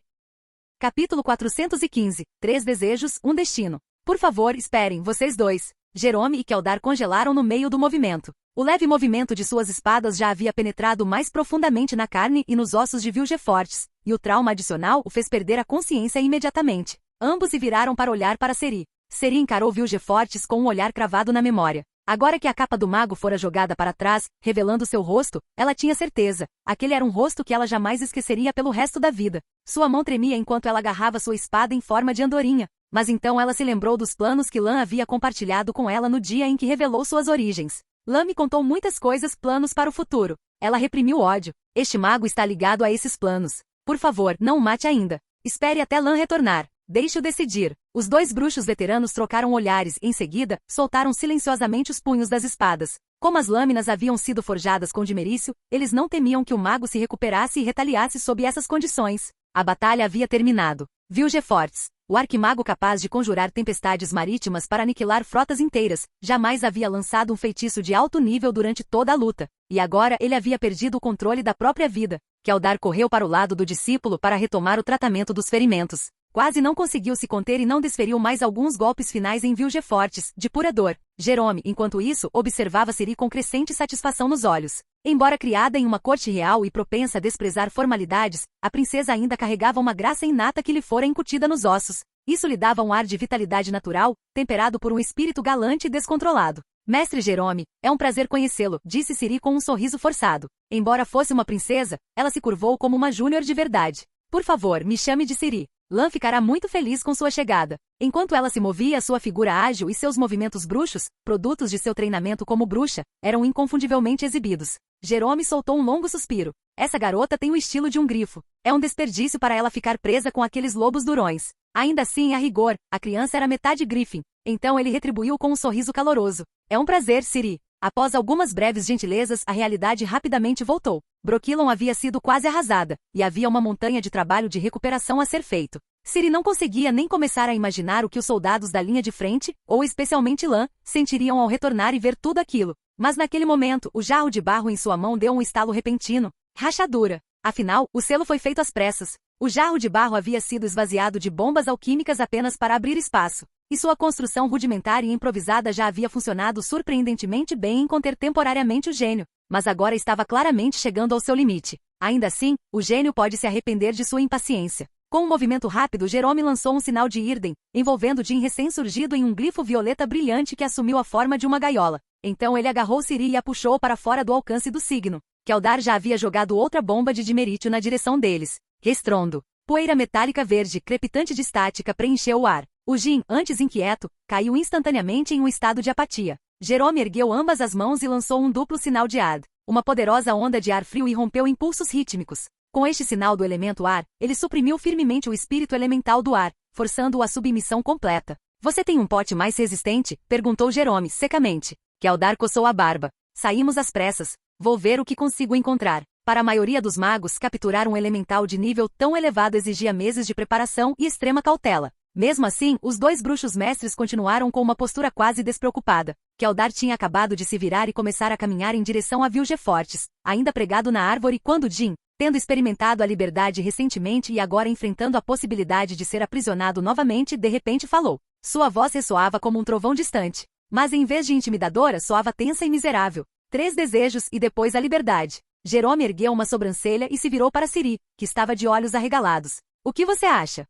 Capítulo 415. 3 desejos, um destino. Por favor, esperem, vocês dois. Jerome e Keldar congelaram no meio do movimento. O leve movimento de suas espadas já havia penetrado mais profundamente na carne e nos ossos de Vilgefortes, e o trauma adicional o fez perder a consciência imediatamente. Ambos se viraram para olhar para Ciri. Ciri encarou Vilgefortes com um olhar cravado na memória. Agora que a capa do mago fora jogada para trás, revelando seu rosto, ela tinha certeza. Aquele era um rosto que ela jamais esqueceria pelo resto da vida. Sua mão tremia enquanto ela agarrava sua espada em forma de andorinha. Mas então ela se lembrou dos planos que Lan havia compartilhado com ela no dia em que revelou suas origens. Lan me contou muitas coisas, planos para o futuro. Ela reprimiu o ódio. Este mago está ligado a esses planos. Por favor, não o mate ainda. Espere até Lan retornar. Deixe-o decidir. Os dois bruxos veteranos trocaram olhares e, em seguida, soltaram silenciosamente os punhos das espadas. Como as lâminas haviam sido forjadas com dimerício, eles não temiam que o mago se recuperasse e retaliasse sob essas condições. A batalha havia terminado. Vilgefortes, o arquimago capaz de conjurar tempestades marítimas para aniquilar frotas inteiras, jamais havia lançado um feitiço de alto nível durante toda a luta. E agora ele havia perdido o controle da própria vida. Keldar correu para o lado do discípulo para retomar o tratamento dos ferimentos. Quase não conseguiu se conter e não desferiu mais alguns golpes finais em Vilgefortes, de pura dor. Jerome, enquanto isso, observava Ciri com crescente satisfação nos olhos. Embora criada em uma corte real e propensa a desprezar formalidades, a princesa ainda carregava uma graça inata que lhe fora incutida nos ossos. Isso lhe dava um ar de vitalidade natural, temperado por um espírito galante e descontrolado. Mestre Jerome, é um prazer conhecê-lo, disse Ciri com um sorriso forçado. Embora fosse uma princesa, ela se curvou como uma júnior de verdade. Por favor, me chame de Ciri. Lan ficará muito feliz com sua chegada. Enquanto ela se movia, sua figura ágil e seus movimentos bruxos, produtos de seu treinamento como bruxa, eram inconfundivelmente exibidos. Jerome soltou um longo suspiro. Essa garota tem o estilo de um grifo. É um desperdício para ela ficar presa com aqueles lobos durões. Ainda assim, a rigor, a criança era metade Griffin. Então ele retribuiu com um sorriso caloroso. É um prazer, Ciri. Após algumas breves gentilezas, a realidade rapidamente voltou. Brokilon havia sido quase arrasada, e havia uma montanha de trabalho de recuperação a ser feito. Ciri não conseguia nem começar a imaginar o que os soldados da linha de frente, ou especialmente Lan, sentiriam ao retornar e ver tudo aquilo. Mas naquele momento, o jarro de barro em sua mão deu um estalo repentino. Rachadura. Afinal, o selo foi feito às pressas. O jarro de barro havia sido esvaziado de bombas alquímicas apenas para abrir espaço. E sua construção rudimentar e improvisada já havia funcionado surpreendentemente bem em conter temporariamente o gênio, mas agora estava claramente chegando ao seu limite. Ainda assim, o gênio pode se arrepender de sua impaciência. Com um movimento rápido, Jerome lançou um sinal de Irden, envolvendo Jin recém-surgido em um glifo violeta brilhante que assumiu a forma de uma gaiola. Então ele agarrou Ciri e a puxou para fora do alcance do signo. Keldar já havia jogado outra bomba de dimerítio na direção deles. Estrondo. Poeira metálica verde, crepitante de estática, preencheu o ar. O Jin, antes inquieto, caiu instantaneamente em um estado de apatia. Jerome ergueu ambas as mãos e lançou um duplo sinal de Ad. Uma poderosa onda de ar frio irrompeu em pulsos rítmicos. Com este sinal do elemento ar, ele suprimiu firmemente o espírito elemental do ar, forçando-o à submissão completa. Você tem um pote mais resistente? Perguntou Jerome, secamente. Keldar coçou a barba. Saímos às pressas. Vou ver o que consigo encontrar. Para a maioria dos magos, capturar um elemental de nível tão elevado exigia meses de preparação e extrema cautela. Mesmo assim, os dois bruxos mestres continuaram com uma postura quase despreocupada. Keldar tinha acabado de se virar e começar a caminhar em direção a Vilgefortes, ainda pregado na árvore quando Jin, Tendo experimentado a liberdade recentemente e agora enfrentando a possibilidade de ser aprisionado novamente, de repente falou. Sua voz ressoava como um trovão distante. Mas em vez de intimidadora, soava tensa e miserável. 3 desejos e depois a liberdade. Jerome ergueu uma sobrancelha e se virou para Ciri, que estava de olhos arregalados. O que você acha?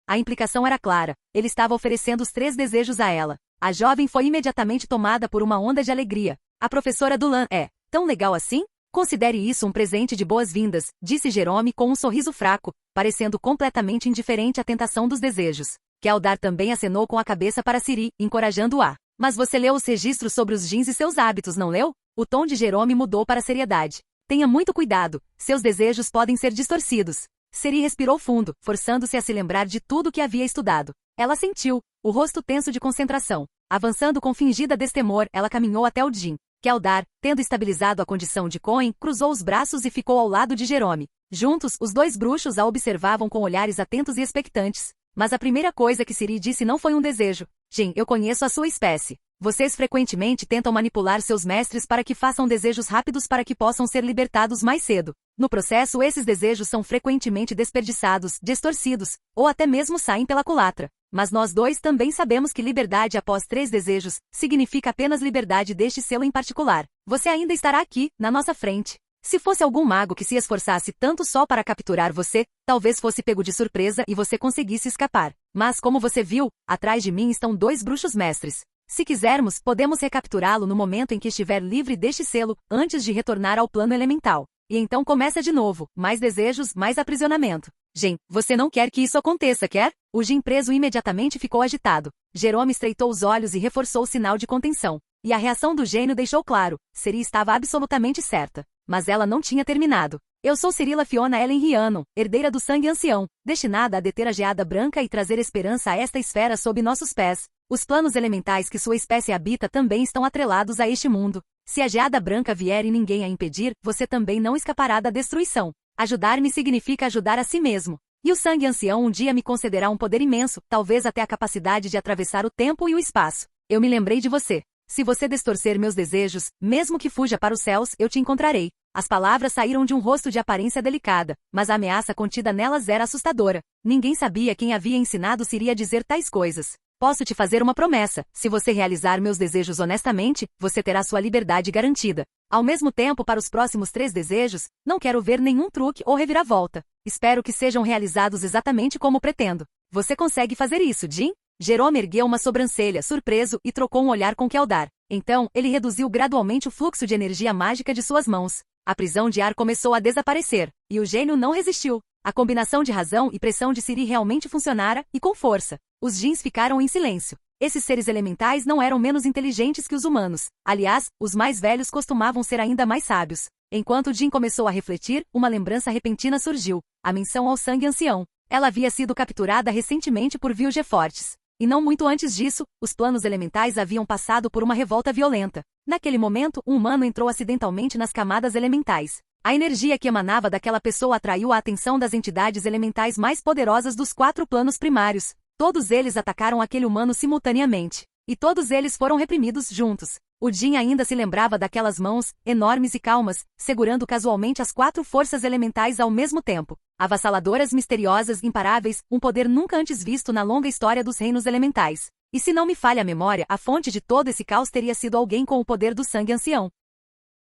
A implicação era clara. Ele estava oferecendo os 3 desejos a ela. A jovem foi imediatamente tomada por uma onda de alegria. A professora Dulan é tão legal assim? Considere isso um presente de boas-vindas, disse Jerome com um sorriso fraco, parecendo completamente indiferente à tentação dos desejos. Keldar também acenou com a cabeça para Ciri, encorajando-a. Mas você leu os registros sobre os jeans e seus hábitos, não leu? O tom de Jerome mudou para seriedade. Tenha muito cuidado, seus desejos podem ser distorcidos. Ciri respirou fundo, forçando-se a se lembrar de tudo que havia estudado. Ela sentiu, o rosto tenso de concentração. Avançando com fingida destemor, ela caminhou até o Jin. Keldar, tendo estabilizado a condição de Cohen, cruzou os braços e ficou ao lado de Jerome. Juntos, os 2 bruxos a observavam com olhares atentos e expectantes. Mas a primeira coisa que Ciri disse não foi um desejo. Jin, eu conheço a sua espécie. Vocês frequentemente tentam manipular seus mestres para que façam desejos rápidos para que possam ser libertados mais cedo. No processo, esses desejos são frequentemente desperdiçados, distorcidos, ou até mesmo saem pela culatra. Mas nós 2 também sabemos que liberdade após 3 desejos significa apenas liberdade deste selo em particular. Você ainda estará aqui, na nossa frente. Se fosse algum mago que se esforçasse tanto só para capturar você, talvez fosse pego de surpresa e você conseguisse escapar. Mas como você viu, atrás de mim estão 2 bruxos mestres. Se quisermos, podemos recapturá-lo no momento em que estiver livre deste selo, antes de retornar ao plano elemental. E então começa de novo, mais desejos, mais aprisionamento. Jin, você não quer que isso aconteça, quer? O Jin preso imediatamente ficou agitado. Jerome estreitou os olhos e reforçou o sinal de contenção. E a reação do gênio deixou claro, Ciri estava absolutamente certa. Mas ela não tinha terminado. Eu sou Cirila Fiona Ellen Rhiannon, herdeira do sangue ancião, destinada a deter a geada branca e trazer esperança a esta esfera sob nossos pés. Os planos elementais que sua espécie habita também estão atrelados a este mundo. Se a geada branca vier e ninguém a impedir, você também não escapará da destruição. Ajudar-me significa ajudar a si mesmo. E o sangue ancião um dia me concederá um poder imenso, talvez até a capacidade de atravessar o tempo e o espaço. Eu me lembrei de você. Se você distorcer meus desejos, mesmo que fuja para os céus, eu te encontrarei. As palavras saíram de um rosto de aparência delicada, mas a ameaça contida nelas era assustadora. Ninguém sabia quem havia ensinado Ciri a dizer tais coisas. Posso te fazer uma promessa, se você realizar meus desejos honestamente, você terá sua liberdade garantida. Ao mesmo tempo, para os próximos 3 desejos, não quero ver nenhum truque ou reviravolta. Espero que sejam realizados exatamente como pretendo. Você consegue fazer isso, Jin? Jerome ergueu uma sobrancelha, surpreso, e trocou um olhar com Keldar. Então, ele reduziu gradualmente o fluxo de energia mágica de suas mãos. A prisão de ar começou a desaparecer, e o gênio não resistiu. A combinação de razão e pressão de Ciri realmente funcionara, e com força. Os Jins ficaram em silêncio. Esses seres elementais não eram menos inteligentes que os humanos. Aliás, os mais velhos costumavam ser ainda mais sábios. Enquanto Jin começou a refletir, uma lembrança repentina surgiu. A menção ao sangue ancião. Ela havia sido capturada recentemente por Vilgefortes. E não muito antes disso, os planos elementais haviam passado por uma revolta violenta. Naquele momento, um humano entrou acidentalmente nas camadas elementais. A energia que emanava daquela pessoa atraiu a atenção das entidades elementais mais poderosas dos 4 planos primários. Todos eles atacaram aquele humano simultaneamente. E todos eles foram reprimidos juntos. O Jin ainda se lembrava daquelas mãos, enormes e calmas, segurando casualmente as 4 forças elementais ao mesmo tempo. Avassaladoras, misteriosas, imparáveis, um poder nunca antes visto na longa história dos reinos elementais. E se não me falha a memória, a fonte de todo esse caos teria sido alguém com o poder do sangue ancião.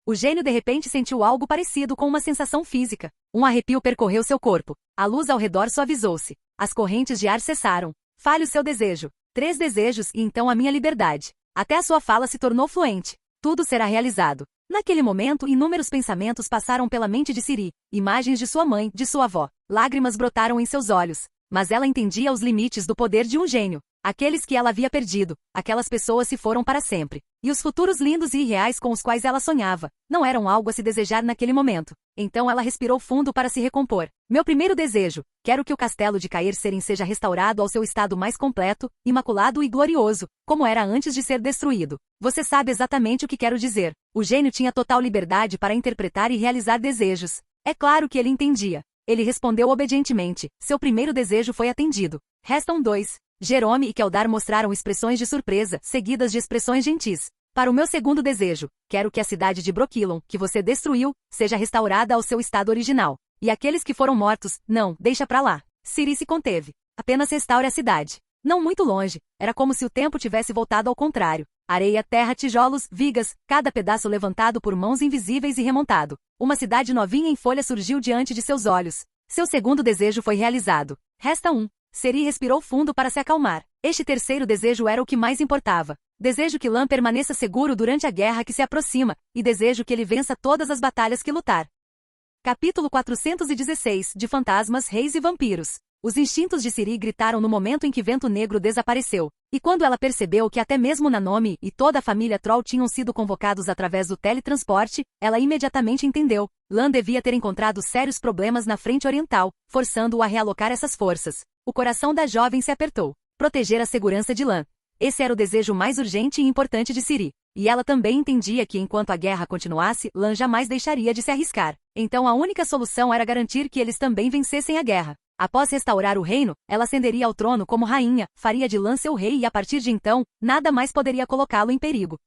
O gênio de repente sentiu algo parecido com uma sensação física. Um arrepio percorreu seu corpo. A luz ao redor suavizou-se. As correntes de ar cessaram. Fale o seu desejo. 3 desejos e então a minha liberdade. Até a sua fala se tornou fluente. Tudo será realizado. Naquele momento, inúmeros pensamentos passaram pela mente de Ciri. Imagens de sua mãe, de sua avó. Lágrimas brotaram em seus olhos. Mas ela entendia os limites do poder de um gênio. Aqueles que ela havia perdido. Aquelas pessoas se foram para sempre. E os futuros lindos e irreais com os quais ela sonhava. Não eram algo a se desejar naquele momento. Então ela respirou fundo para se recompor. Meu primeiro desejo. Quero que o castelo de Caer Seren seja restaurado ao seu estado mais completo, imaculado e glorioso, como era antes de ser destruído. Você sabe exatamente o que quero dizer. O gênio tinha total liberdade para interpretar e realizar desejos. É claro que ele entendia. Ele respondeu obedientemente. Seu primeiro desejo foi atendido. Restam 2. Jerome e Keldar mostraram expressões de surpresa, seguidas de expressões gentis. Para o meu segundo desejo, quero que a cidade de Brokilon, que você destruiu, seja restaurada ao seu estado original. E aqueles que foram mortos, não, deixa pra lá. Ciri se conteve. Apenas restaure a cidade. Não muito longe, era como se o tempo tivesse voltado ao contrário. Areia, terra, tijolos, vigas, cada pedaço levantado por mãos invisíveis e remontado. Uma cidade novinha em folha surgiu diante de seus olhos. Seu segundo desejo foi realizado. Resta um. Ciri respirou fundo para se acalmar. Este terceiro desejo era o que mais importava. Desejo que Lan permaneça seguro durante a guerra que se aproxima, e desejo que ele vença todas as batalhas que lutar. Capítulo 416, de Fantasmas, Reis e Vampiros. Os instintos de Ciri gritaram no momento em que Vento Negro desapareceu, e quando ela percebeu que até mesmo Nanomi e toda a família Troll tinham sido convocados através do teletransporte, ela imediatamente entendeu. Lan devia ter encontrado sérios problemas na frente oriental, forçando-o a realocar essas forças. O coração da jovem se apertou. Proteger a segurança de Lan. Esse era o desejo mais urgente e importante de Ciri. E ela também entendia que enquanto a guerra continuasse, Lan jamais deixaria de se arriscar. Então a única solução era garantir que eles também vencessem a guerra. Após restaurar o reino, ela ascenderia ao trono como rainha, faria de Lan seu rei e a partir de então, nada mais poderia colocá-lo em perigo.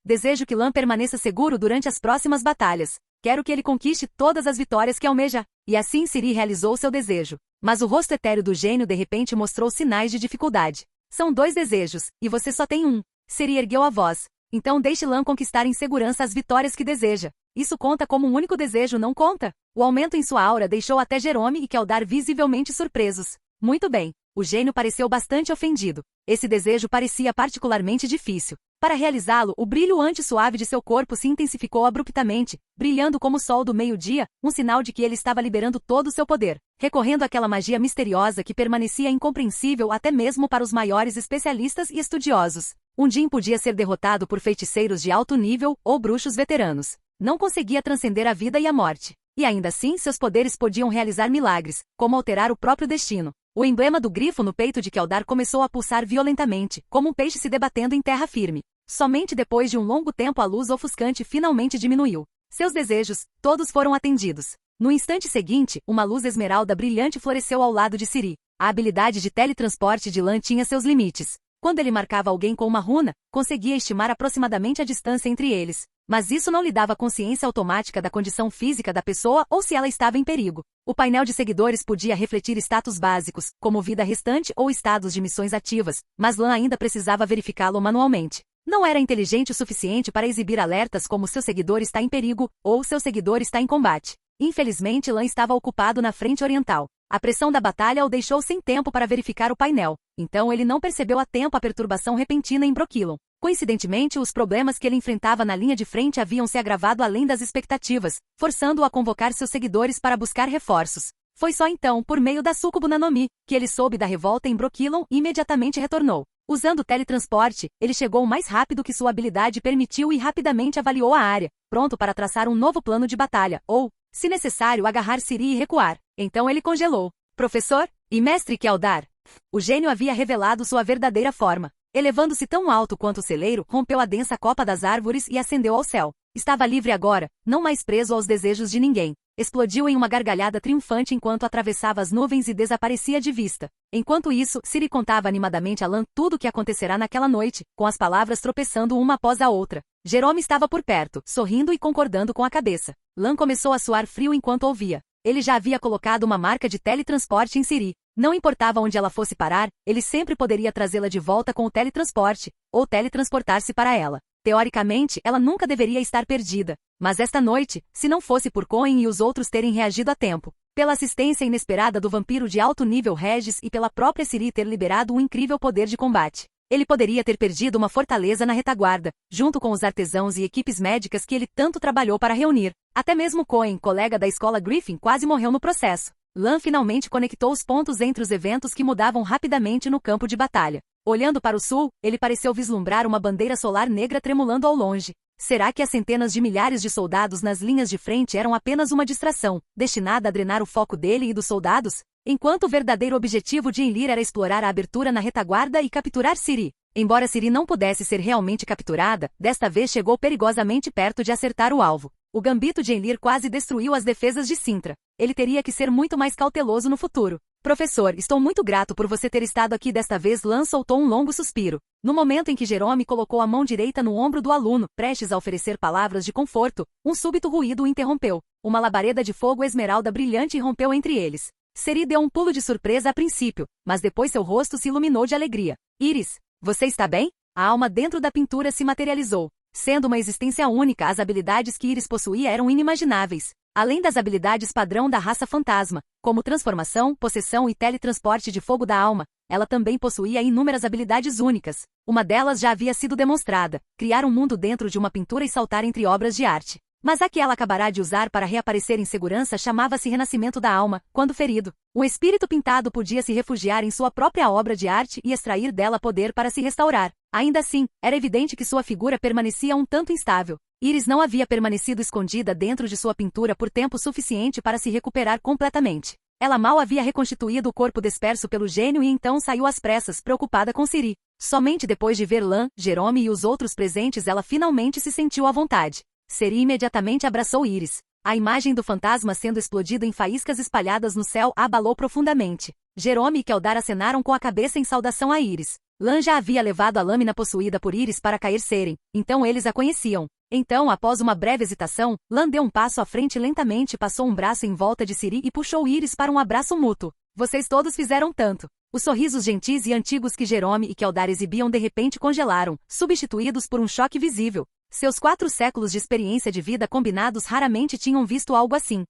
Desejo que Lan permaneça seguro durante as próximas batalhas. Quero que ele conquiste todas as vitórias que almeja. E assim Ciri realizou seu desejo. Mas o rosto etéreo do gênio de repente mostrou sinais de dificuldade. São 2 desejos, e você só tem um. Ciri ergueu a voz. Então deixe Lan conquistar em segurança as vitórias que deseja. Isso conta como um único desejo, não conta? O aumento em sua aura deixou até Jerome e Keldar visivelmente surpresos. Muito bem. O gênio pareceu bastante ofendido. Esse desejo parecia particularmente difícil. Para realizá-lo, o brilho anti-suave de seu corpo se intensificou abruptamente, brilhando como o sol do meio-dia, um sinal de que ele estava liberando todo o seu poder, recorrendo àquela magia misteriosa que permanecia incompreensível até mesmo para os maiores especialistas e estudiosos. Um Jin podia ser derrotado por feiticeiros de alto nível ou bruxos veteranos. Não conseguia transcender a vida e a morte. E ainda assim, seus poderes podiam realizar milagres, como alterar o próprio destino. O emblema do grifo no peito de Keldar começou a pulsar violentamente, como um peixe se debatendo em terra firme. Somente depois de um longo tempo a luz ofuscante finalmente diminuiu. Seus desejos, todos foram atendidos. No instante seguinte, uma luz esmeralda brilhante floresceu ao lado de Ciri. A habilidade de teletransporte de Lan tinha seus limites. Quando ele marcava alguém com uma runa, conseguia estimar aproximadamente a distância entre eles. Mas isso não lhe dava consciência automática da condição física da pessoa ou se ela estava em perigo. O painel de seguidores podia refletir status básicos, como vida restante ou estados de missões ativas, mas Lan ainda precisava verificá-lo manualmente. Não era inteligente o suficiente para exibir alertas como seu seguidor está em perigo ou seu seguidor está em combate. Infelizmente, Lan estava ocupado na frente oriental. A pressão da batalha o deixou sem tempo para verificar o painel, então ele não percebeu a tempo a perturbação repentina em Brokilon. Coincidentemente, os problemas que ele enfrentava na linha de frente haviam se agravado além das expectativas, forçando-o a convocar seus seguidores para buscar reforços. Foi só então, por meio da súcubo Nanomi, que ele soube da revolta em Brokilon e imediatamente retornou. Usando o teletransporte, ele chegou mais rápido que sua habilidade permitiu e rapidamente avaliou a área, pronto para traçar um novo plano de batalha, ou, se necessário, agarrar Ciri e recuar. Então ele congelou. Professor? E mestre Keldar? O gênio havia revelado sua verdadeira forma. Elevando-se tão alto quanto o celeiro, rompeu a densa copa das árvores e ascendeu ao céu. Estava livre agora, não mais preso aos desejos de ninguém. Explodiu em uma gargalhada triunfante enquanto atravessava as nuvens e desaparecia de vista. Enquanto isso, Ciri contava animadamente a Lan tudo o que acontecerá naquela noite, com as palavras tropeçando uma após a outra. Jerome estava por perto, sorrindo e concordando com a cabeça. Lan começou a suar frio enquanto ouvia. Ele já havia colocado uma marca de teletransporte em Ciri. Não importava onde ela fosse parar, ele sempre poderia trazê-la de volta com o teletransporte, ou teletransportar-se para ela. Teoricamente, ela nunca deveria estar perdida. Mas esta noite, se não fosse por Cohen e os outros terem reagido a tempo, pela assistência inesperada do vampiro de alto nível Regis e pela própria Ciri ter liberado um incrível poder de combate, ele poderia ter perdido uma fortaleza na retaguarda, junto com os artesãos e equipes médicas que ele tanto trabalhou para reunir. Até mesmo Cohen, colega da escola Griffin, quase morreu no processo. Lan finalmente conectou os pontos entre os eventos que mudavam rapidamente no campo de batalha. Olhando para o sul, ele pareceu vislumbrar uma bandeira solar negra tremulando ao longe. Será que as centenas de milhares de soldados nas linhas de frente eram apenas uma distração, destinada a drenar o foco dele e dos soldados? Enquanto o verdadeiro objetivo de Enlir era explorar a abertura na retaguarda e capturar Ciri. Embora Ciri não pudesse ser realmente capturada, desta vez chegou perigosamente perto de acertar o alvo. O gambito de Enlir quase destruiu as defesas de Sintra. Ele teria que ser muito mais cauteloso no futuro. Professor, estou muito grato por você ter estado aqui desta vez. Lan soltou um longo suspiro. No momento em que Jerome colocou a mão direita no ombro do aluno, prestes a oferecer palavras de conforto, um súbito ruído o interrompeu. Uma labareda de fogo esmeralda brilhante irrompeu entre eles. Seri deu um pulo de surpresa a princípio, mas depois seu rosto se iluminou de alegria. Iris, você está bem? A alma dentro da pintura se materializou. Sendo uma existência única, as habilidades que Iris possuía eram inimagináveis. Além das habilidades padrão da raça fantasma, como transformação, possessão e teletransporte de fogo da alma, ela também possuía inúmeras habilidades únicas. Uma delas já havia sido demonstrada: criar um mundo dentro de uma pintura e saltar entre obras de arte. Mas a que ela acabará de usar para reaparecer em segurança chamava-se Renascimento da Alma. Quando ferido, o espírito pintado podia se refugiar em sua própria obra de arte e extrair dela poder para se restaurar. Ainda assim, era evidente que sua figura permanecia um tanto instável. Iris não havia permanecido escondida dentro de sua pintura por tempo suficiente para se recuperar completamente. Ela mal havia reconstituído o corpo disperso pelo gênio e então saiu às pressas, preocupada com Siri. Somente depois de ver Lan, Jerome e os outros presentes ela finalmente se sentiu à vontade. Siri imediatamente abraçou Iris. A imagem do fantasma sendo explodido em faíscas espalhadas no céu a abalou profundamente. Jerome e Keldar acenaram com a cabeça em saudação a Iris. Lan já havia levado a lâmina possuída por Iris para cair Seren, então eles a conheciam. Então, após uma breve hesitação, Lan deu um passo à frente e lentamente passou um braço em volta de Siri e puxou Iris para um abraço mútuo. Vocês todos fizeram tanto. Os sorrisos gentis e antigos que Jerome e Keldar exibiam de repente congelaram, substituídos por um choque visível. Seus 4 séculos de experiência de vida combinados raramente tinham visto algo assim.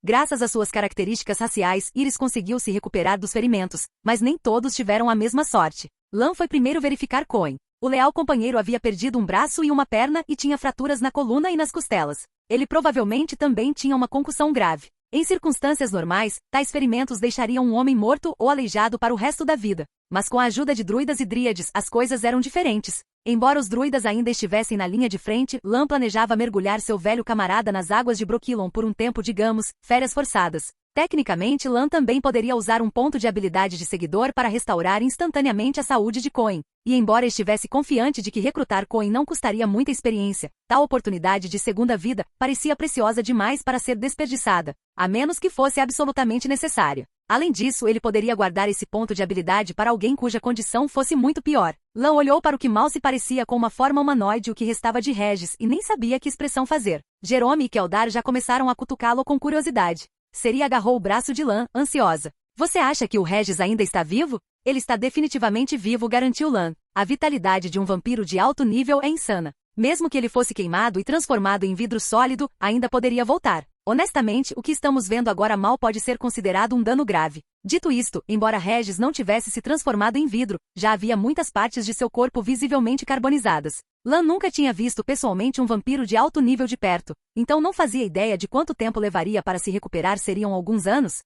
Graças às suas características raciais, Iris conseguiu se recuperar dos ferimentos, mas nem todos tiveram a mesma sorte. Lan foi primeiro verificar Cohen. O leal companheiro havia perdido um braço e uma perna e tinha fraturas na coluna e nas costelas. Ele provavelmente também tinha uma concussão grave. Em circunstâncias normais, tais ferimentos deixariam um homem morto ou aleijado para o resto da vida. Mas com a ajuda de druidas e dríades, as coisas eram diferentes. Embora os druidas ainda estivessem na linha de frente, Lan planejava mergulhar seu velho camarada nas águas de Brokilon por um tempo, digamos, férias forçadas. Tecnicamente, Lan também poderia usar um ponto de habilidade de seguidor para restaurar instantaneamente a saúde de Cohen. E embora estivesse confiante de que recrutar Cohen não custaria muita experiência, tal oportunidade de segunda vida parecia preciosa demais para ser desperdiçada, a menos que fosse absolutamente necessária. Além disso, ele poderia guardar esse ponto de habilidade para alguém cuja condição fosse muito pior. Lan olhou para o que mal se parecia com uma forma humanoide o que restava de Regis e nem sabia que expressão fazer. Jerome e Keldar já começaram a cutucá-lo com curiosidade. Seri agarrou o braço de Lan, ansiosa. Você acha que o Regis ainda está vivo? Ele está definitivamente vivo, garantiu Lan. A vitalidade de um vampiro de alto nível é insana. Mesmo que ele fosse queimado e transformado em vidro sólido, ainda poderia voltar. Honestamente, o que estamos vendo agora mal pode ser considerado um dano grave. Dito isto, embora Regis não tivesse se transformado em vidro, já havia muitas partes de seu corpo visivelmente carbonizadas. Lan nunca tinha visto pessoalmente um vampiro de alto nível de perto, então não fazia ideia de quanto tempo levaria para se recuperar. Seriam alguns anos?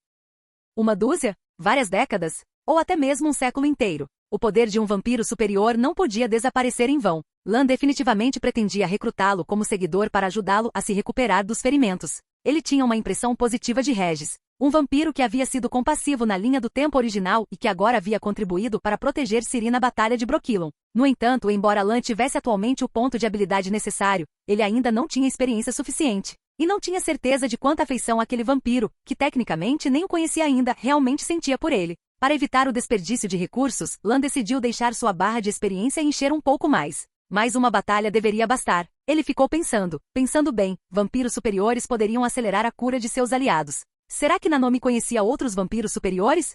Uma dúzia? Várias décadas? Ou até mesmo um século inteiro? O poder de um vampiro superior não podia desaparecer em vão. Lan definitivamente pretendia recrutá-lo como seguidor para ajudá-lo a se recuperar dos ferimentos. Ele tinha uma impressão positiva de Regis, um vampiro que havia sido compassivo na linha do tempo original e que agora havia contribuído para proteger Siri na Batalha de Brokilon. No entanto, embora Lan tivesse atualmente o ponto de habilidade necessário, ele ainda não tinha experiência suficiente. E não tinha certeza de quanta afeição aquele vampiro, que tecnicamente nem o conhecia ainda, realmente sentia por ele. Para evitar o desperdício de recursos, Lan decidiu deixar sua barra de experiência encher um pouco mais. Mais uma batalha deveria bastar. Ele ficou pensando bem, vampiros superiores poderiam acelerar a cura de seus aliados. Será que Nanomi conhecia outros vampiros superiores?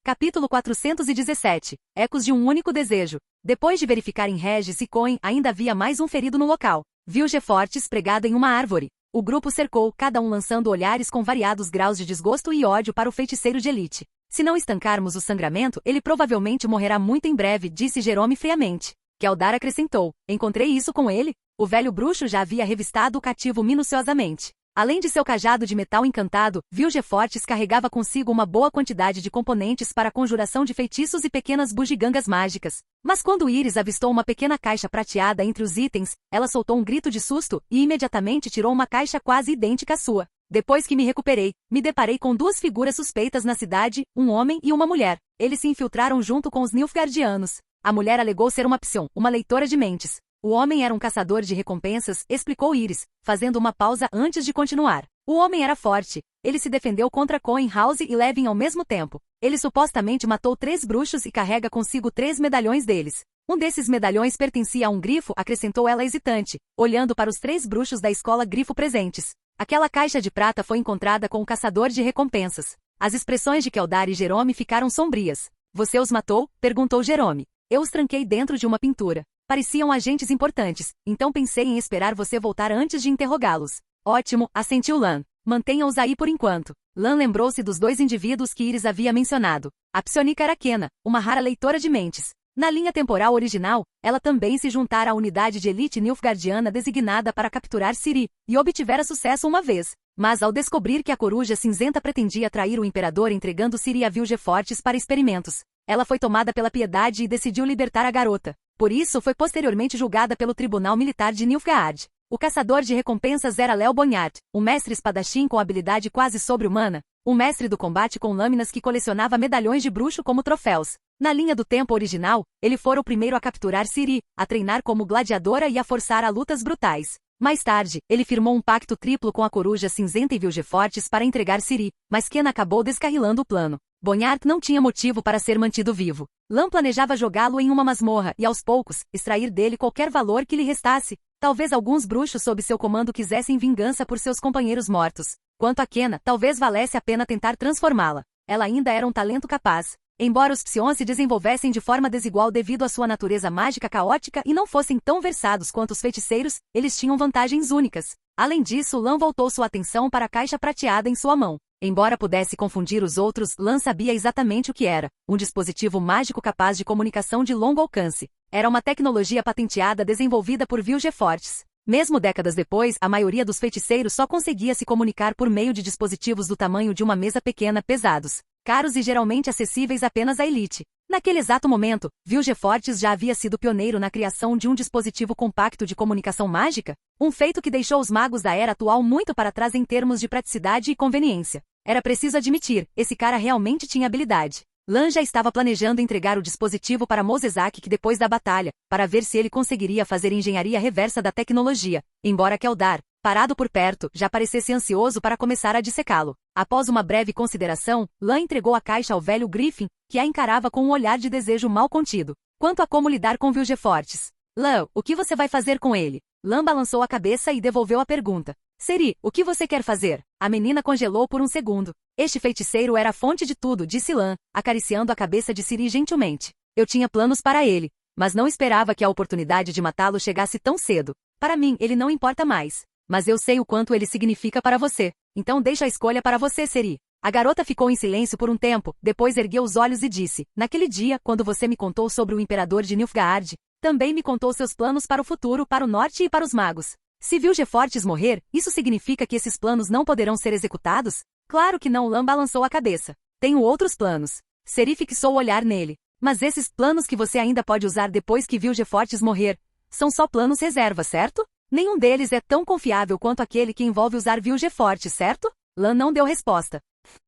Capítulo 417. Ecos de um único desejo. Depois de verificar em Regis e Cohen, ainda havia mais um ferido no local. Viu Gefortes pregado em uma árvore. O grupo cercou, cada um lançando olhares com variados graus de desgosto e ódio para o feiticeiro de elite. Se não estancarmos o sangramento, ele provavelmente morrerá muito em breve, disse Jerome friamente. Keldar acrescentou. Encontrei isso com ele? O velho bruxo já havia revistado o cativo minuciosamente. Além de seu cajado de metal encantado, Vilgefortes carregava consigo uma boa quantidade de componentes para a conjuração de feitiços e pequenas bugigangas mágicas. Mas quando Iris avistou uma pequena caixa prateada entre os itens, ela soltou um grito de susto e imediatamente tirou uma caixa quase idêntica à sua. Depois que me recuperei, me deparei com 2 figuras suspeitas na cidade, um homem e uma mulher. Eles se infiltraram junto com os Nilfgaardianos. A mulher alegou ser uma Psion, uma leitora de mentes. O homem era um caçador de recompensas, explicou Iris, fazendo uma pausa antes de continuar. O homem era forte. Ele se defendeu contra Coin House e Levin ao mesmo tempo. Ele supostamente matou 3 bruxos e carrega consigo 3 medalhões deles. Um desses medalhões pertencia a um grifo, acrescentou ela hesitante, olhando para os 3 bruxos da escola grifo presentes. Aquela caixa de prata foi encontrada com o caçador de recompensas. As expressões de Keldar e Jerome ficaram sombrias. Você os matou? Perguntou Jerome. Eu os tranquei dentro de uma pintura. Pareciam agentes importantes, então pensei em esperar você voltar antes de interrogá-los. Ótimo, assentiu Lan. Mantenha-os aí por enquanto. Lan lembrou-se dos 2 indivíduos que Iris havia mencionado. A psionica era Kena, uma rara leitora de mentes. Na linha temporal original, ela também se juntara à unidade de elite nilfgaardiana designada para capturar Ciri, e obtivera sucesso uma vez. Mas ao descobrir que a coruja cinzenta pretendia trair o imperador entregando Ciri a Vilgefortes para experimentos, ela foi tomada pela piedade e decidiu libertar a garota. Por isso foi posteriormente julgada pelo Tribunal Militar de Nilfgaard. O caçador de recompensas era Léo Bonhart, um mestre espadachim com habilidade quase sobre-humana, um mestre do combate com lâminas que colecionava medalhões de bruxo como troféus. Na linha do tempo original, ele fora o primeiro a capturar Ciri, a treinar como gladiadora e a forçar a lutas brutais. Mais tarde, ele firmou um pacto triplo com a coruja cinzenta e Vilgefortes para entregar Ciri, mas Ken acabou descarrilando o plano. Bonhart não tinha motivo para ser mantido vivo. Lan planejava jogá-lo em uma masmorra e, aos poucos, extrair dele qualquer valor que lhe restasse. Talvez alguns bruxos sob seu comando quisessem vingança por seus companheiros mortos. Quanto a Kena, talvez valesse a pena tentar transformá-la. Ela ainda era um talento capaz. Embora os Psions se desenvolvessem de forma desigual devido à sua natureza mágica caótica e não fossem tão versados quanto os feiticeiros, eles tinham vantagens únicas. Além disso, Lan voltou sua atenção para a caixa prateada em sua mão. Embora pudesse confundir os outros, Lan sabia exatamente o que era. Um dispositivo mágico capaz de comunicação de longo alcance. Era uma tecnologia patenteada desenvolvida por Vilgefortes. Mesmo décadas depois, a maioria dos feiticeiros só conseguia se comunicar por meio de dispositivos do tamanho de uma mesa pequena pesados, caros e geralmente acessíveis apenas à elite. Naquele exato momento, Vilgefortes já havia sido pioneiro na criação de um dispositivo compacto de comunicação mágica, um feito que deixou os magos da era atual muito para trás em termos de praticidade e conveniência. Era preciso admitir, esse cara realmente tinha habilidade. Lan já estava planejando entregar o dispositivo para Mosezak depois da batalha, para ver se ele conseguiria fazer engenharia reversa da tecnologia, embora Keldar, parado por perto, já parecesse ansioso para começar a dissecá-lo. Após uma breve consideração, Lan entregou a caixa ao velho Griffin, que a encarava com um olhar de desejo mal contido. Quanto a como lidar com Vilgefortes. Lan, o que você vai fazer com ele? Lan balançou a cabeça e devolveu a pergunta. Ciri, o que você quer fazer? A menina congelou por um segundo. Este feiticeiro era a fonte de tudo, disse Lan, acariciando a cabeça de Ciri gentilmente. Eu tinha planos para ele, mas não esperava que a oportunidade de matá-lo chegasse tão cedo. Para mim, ele não importa mais. Mas eu sei o quanto ele significa para você. Então deixa a escolha para você, Ciri. A garota ficou em silêncio por um tempo, depois ergueu os olhos e disse, naquele dia, quando você me contou sobre o imperador de Nilfgaard, também me contou seus planos para o futuro, para o norte e para os magos. Se Vilgefortes morrer, isso significa que esses planos não poderão ser executados? Claro que não, Lan balançou a cabeça. Tenho outros planos. Ciri fixou o olhar nele. Mas esses planos que você ainda pode usar depois que Vilgefortes morrer, são só planos reserva, certo? Nenhum deles é tão confiável quanto aquele que envolve usar Vilgefortes, certo? Lan não deu resposta.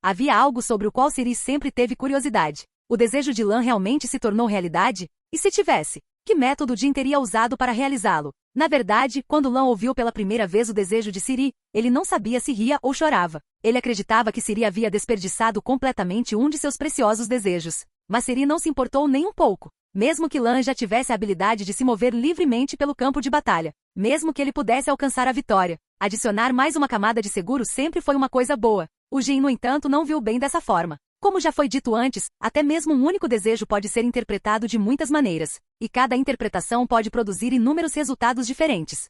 Havia algo sobre o qual Ciri sempre teve curiosidade. O desejo de Lan realmente se tornou realidade? E se tivesse? Que método Jin teria usado para realizá-lo? Na verdade, quando Lan ouviu pela primeira vez o desejo de Ciri, ele não sabia se ria ou chorava. Ele acreditava que Ciri havia desperdiçado completamente um de seus preciosos desejos. Mas Ciri não se importou nem um pouco. Mesmo que Lan já tivesse a habilidade de se mover livremente pelo campo de batalha. Mesmo que ele pudesse alcançar a vitória. Adicionar mais uma camada de seguro sempre foi uma coisa boa. O Jin, no entanto, não viu bem dessa forma. Como já foi dito antes, até mesmo um único desejo pode ser interpretado de muitas maneiras, e cada interpretação pode produzir inúmeros resultados diferentes.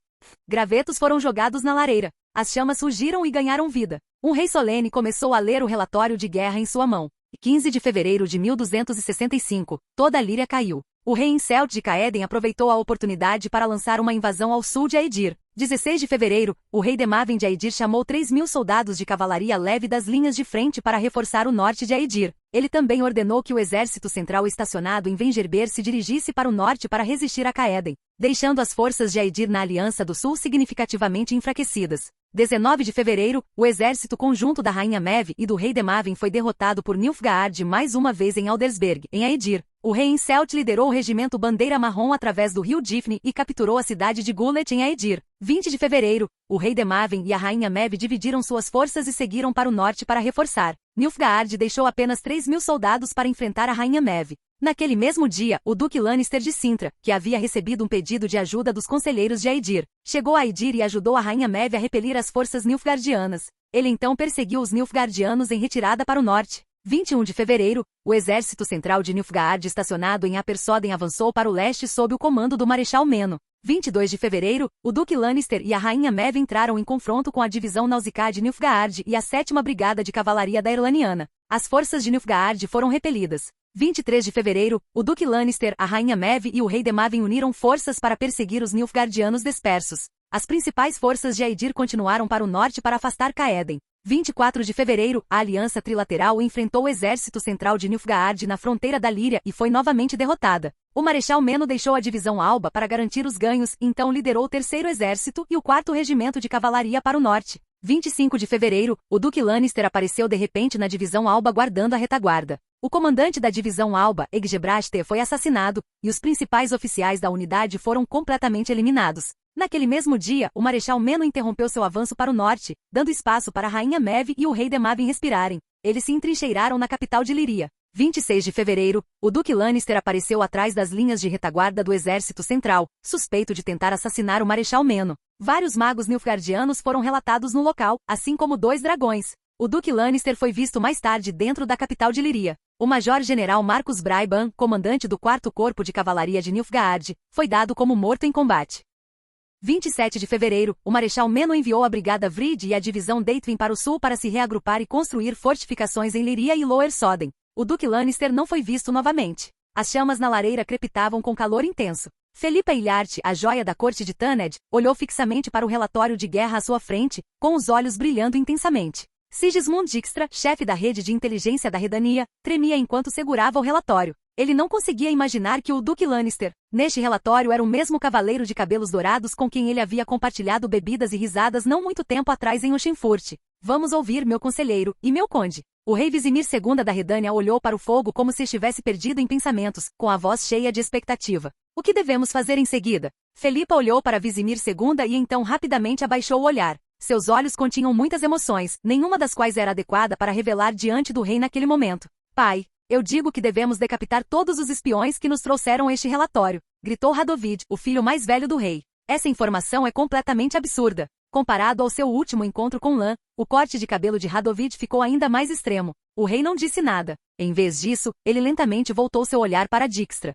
Gravetos foram jogados na lareira, as chamas surgiram e ganharam vida. Um rei solene começou a ler o relatório de guerra em sua mão. 15 de fevereiro de 1265, toda a Líria caiu. O rei Incelt de Caeden aproveitou a oportunidade para lançar uma invasão ao sul de Aedir. 16 de fevereiro, o rei Demaven de Aedir chamou 3.000 soldados de cavalaria leve das linhas de frente para reforçar o norte de Aedir. Ele também ordenou que o exército central estacionado em Vengerber se dirigisse para o norte para resistir a Caeden, deixando as forças de Aedir na Aliança do Sul significativamente enfraquecidas. 19 de fevereiro, o exército conjunto da Rainha Maeve e do rei Demaven foi derrotado por Nilfgaard mais uma vez em Aldersberg, em Aedir. O rei Incelt liderou o regimento Bandeira Marrom através do rio Difne e capturou a cidade de Gulet em Aedir. 20 de fevereiro, o rei Demaven e a rainha Mev dividiram suas forças e seguiram para o norte para reforçar. Nilfgaard deixou apenas 3.000 soldados para enfrentar a rainha Mev. Naquele mesmo dia, o duque Lannister de Cintra, que havia recebido um pedido de ajuda dos conselheiros de Aedir, chegou a Aedir e ajudou a rainha Mev a repelir as forças nilfgaardianas. Ele então perseguiu os nilfgaardianos em retirada para o norte. 21 de fevereiro, o exército central de Nilfgaard estacionado em Apersoden avançou para o leste sob o comando do Marechal Meno. 22 de fevereiro, o duque Lannister e a rainha Mev entraram em confronto com a divisão Nausicaa de Nilfgaard e a 7ª Brigada de Cavalaria da Erlaniana. As forças de Nilfgaard foram repelidas. 23 de fevereiro, o duque Lannister, a rainha Mev e o rei Demaven uniram forças para perseguir os nilfgaardianos dispersos. As principais forças de Aedir continuaram para o norte para afastar Caeden. 24 de fevereiro, a aliança trilateral enfrentou o exército central de Nilfgaard na fronteira da Líria e foi novamente derrotada. O Marechal Meno deixou a divisão Alba para garantir os ganhos, então liderou o 3º exército e o 4º regimento de cavalaria para o norte. 25 de fevereiro, o duque Lannister apareceu de repente na divisão Alba guardando a retaguarda. O comandante da divisão Alba, Eggebraste, foi assassinado, e os principais oficiais da unidade foram completamente eliminados. Naquele mesmo dia, o Marechal Meno interrompeu seu avanço para o norte, dando espaço para a rainha Mev e o rei Demaven respirarem. Eles se entrincheiraram na capital de Líria. 26 de fevereiro, o duque Lannister apareceu atrás das linhas de retaguarda do exército central, suspeito de tentar assassinar o Marechal Meno. Vários magos nilfgaardianos foram relatados no local, assim como 2 dragões. O duque Lannister foi visto mais tarde dentro da capital de Líria. O major-general Marcus Braiban, comandante do 4º Corpo de Cavalaria de Nilfgaard, foi dado como morto em combate. 27 de fevereiro, o Marechal Meno enviou a Brigada Vrid e a divisão Deithrin para o sul para se reagrupar e construir fortificações em Líria e Lower Soden. O duque Lannister não foi visto novamente. As chamas na lareira crepitavam com calor intenso. Felipa Ilyart, a joia da corte de Tanned, olhou fixamente para o relatório de guerra à sua frente, com os olhos brilhando intensamente. Sigismund Dijkstra, chefe da rede de inteligência da Redania, tremia enquanto segurava o relatório. Ele não conseguia imaginar que o duque Lannister, neste relatório, era o mesmo cavaleiro de cabelos dourados com quem ele havia compartilhado bebidas e risadas não muito tempo atrás em Oxenfurt. Vamos ouvir, meu conselheiro, e meu conde. O rei Vizimir II da Redânia olhou para o fogo como se estivesse perdido em pensamentos, com a voz cheia de expectativa. O que devemos fazer em seguida? Felipa olhou para Vizimir II e então rapidamente abaixou o olhar. Seus olhos continham muitas emoções, nenhuma das quais era adequada para revelar diante do rei naquele momento. Pai, eu digo que devemos decapitar todos os espiões que nos trouxeram este relatório, gritou Radovid, o filho mais velho do rei. Essa informação é completamente absurda. Comparado ao seu último encontro com Lan, o corte de cabelo de Radovid ficou ainda mais extremo. O rei não disse nada. Em vez disso, ele lentamente voltou seu olhar para Dijkstra.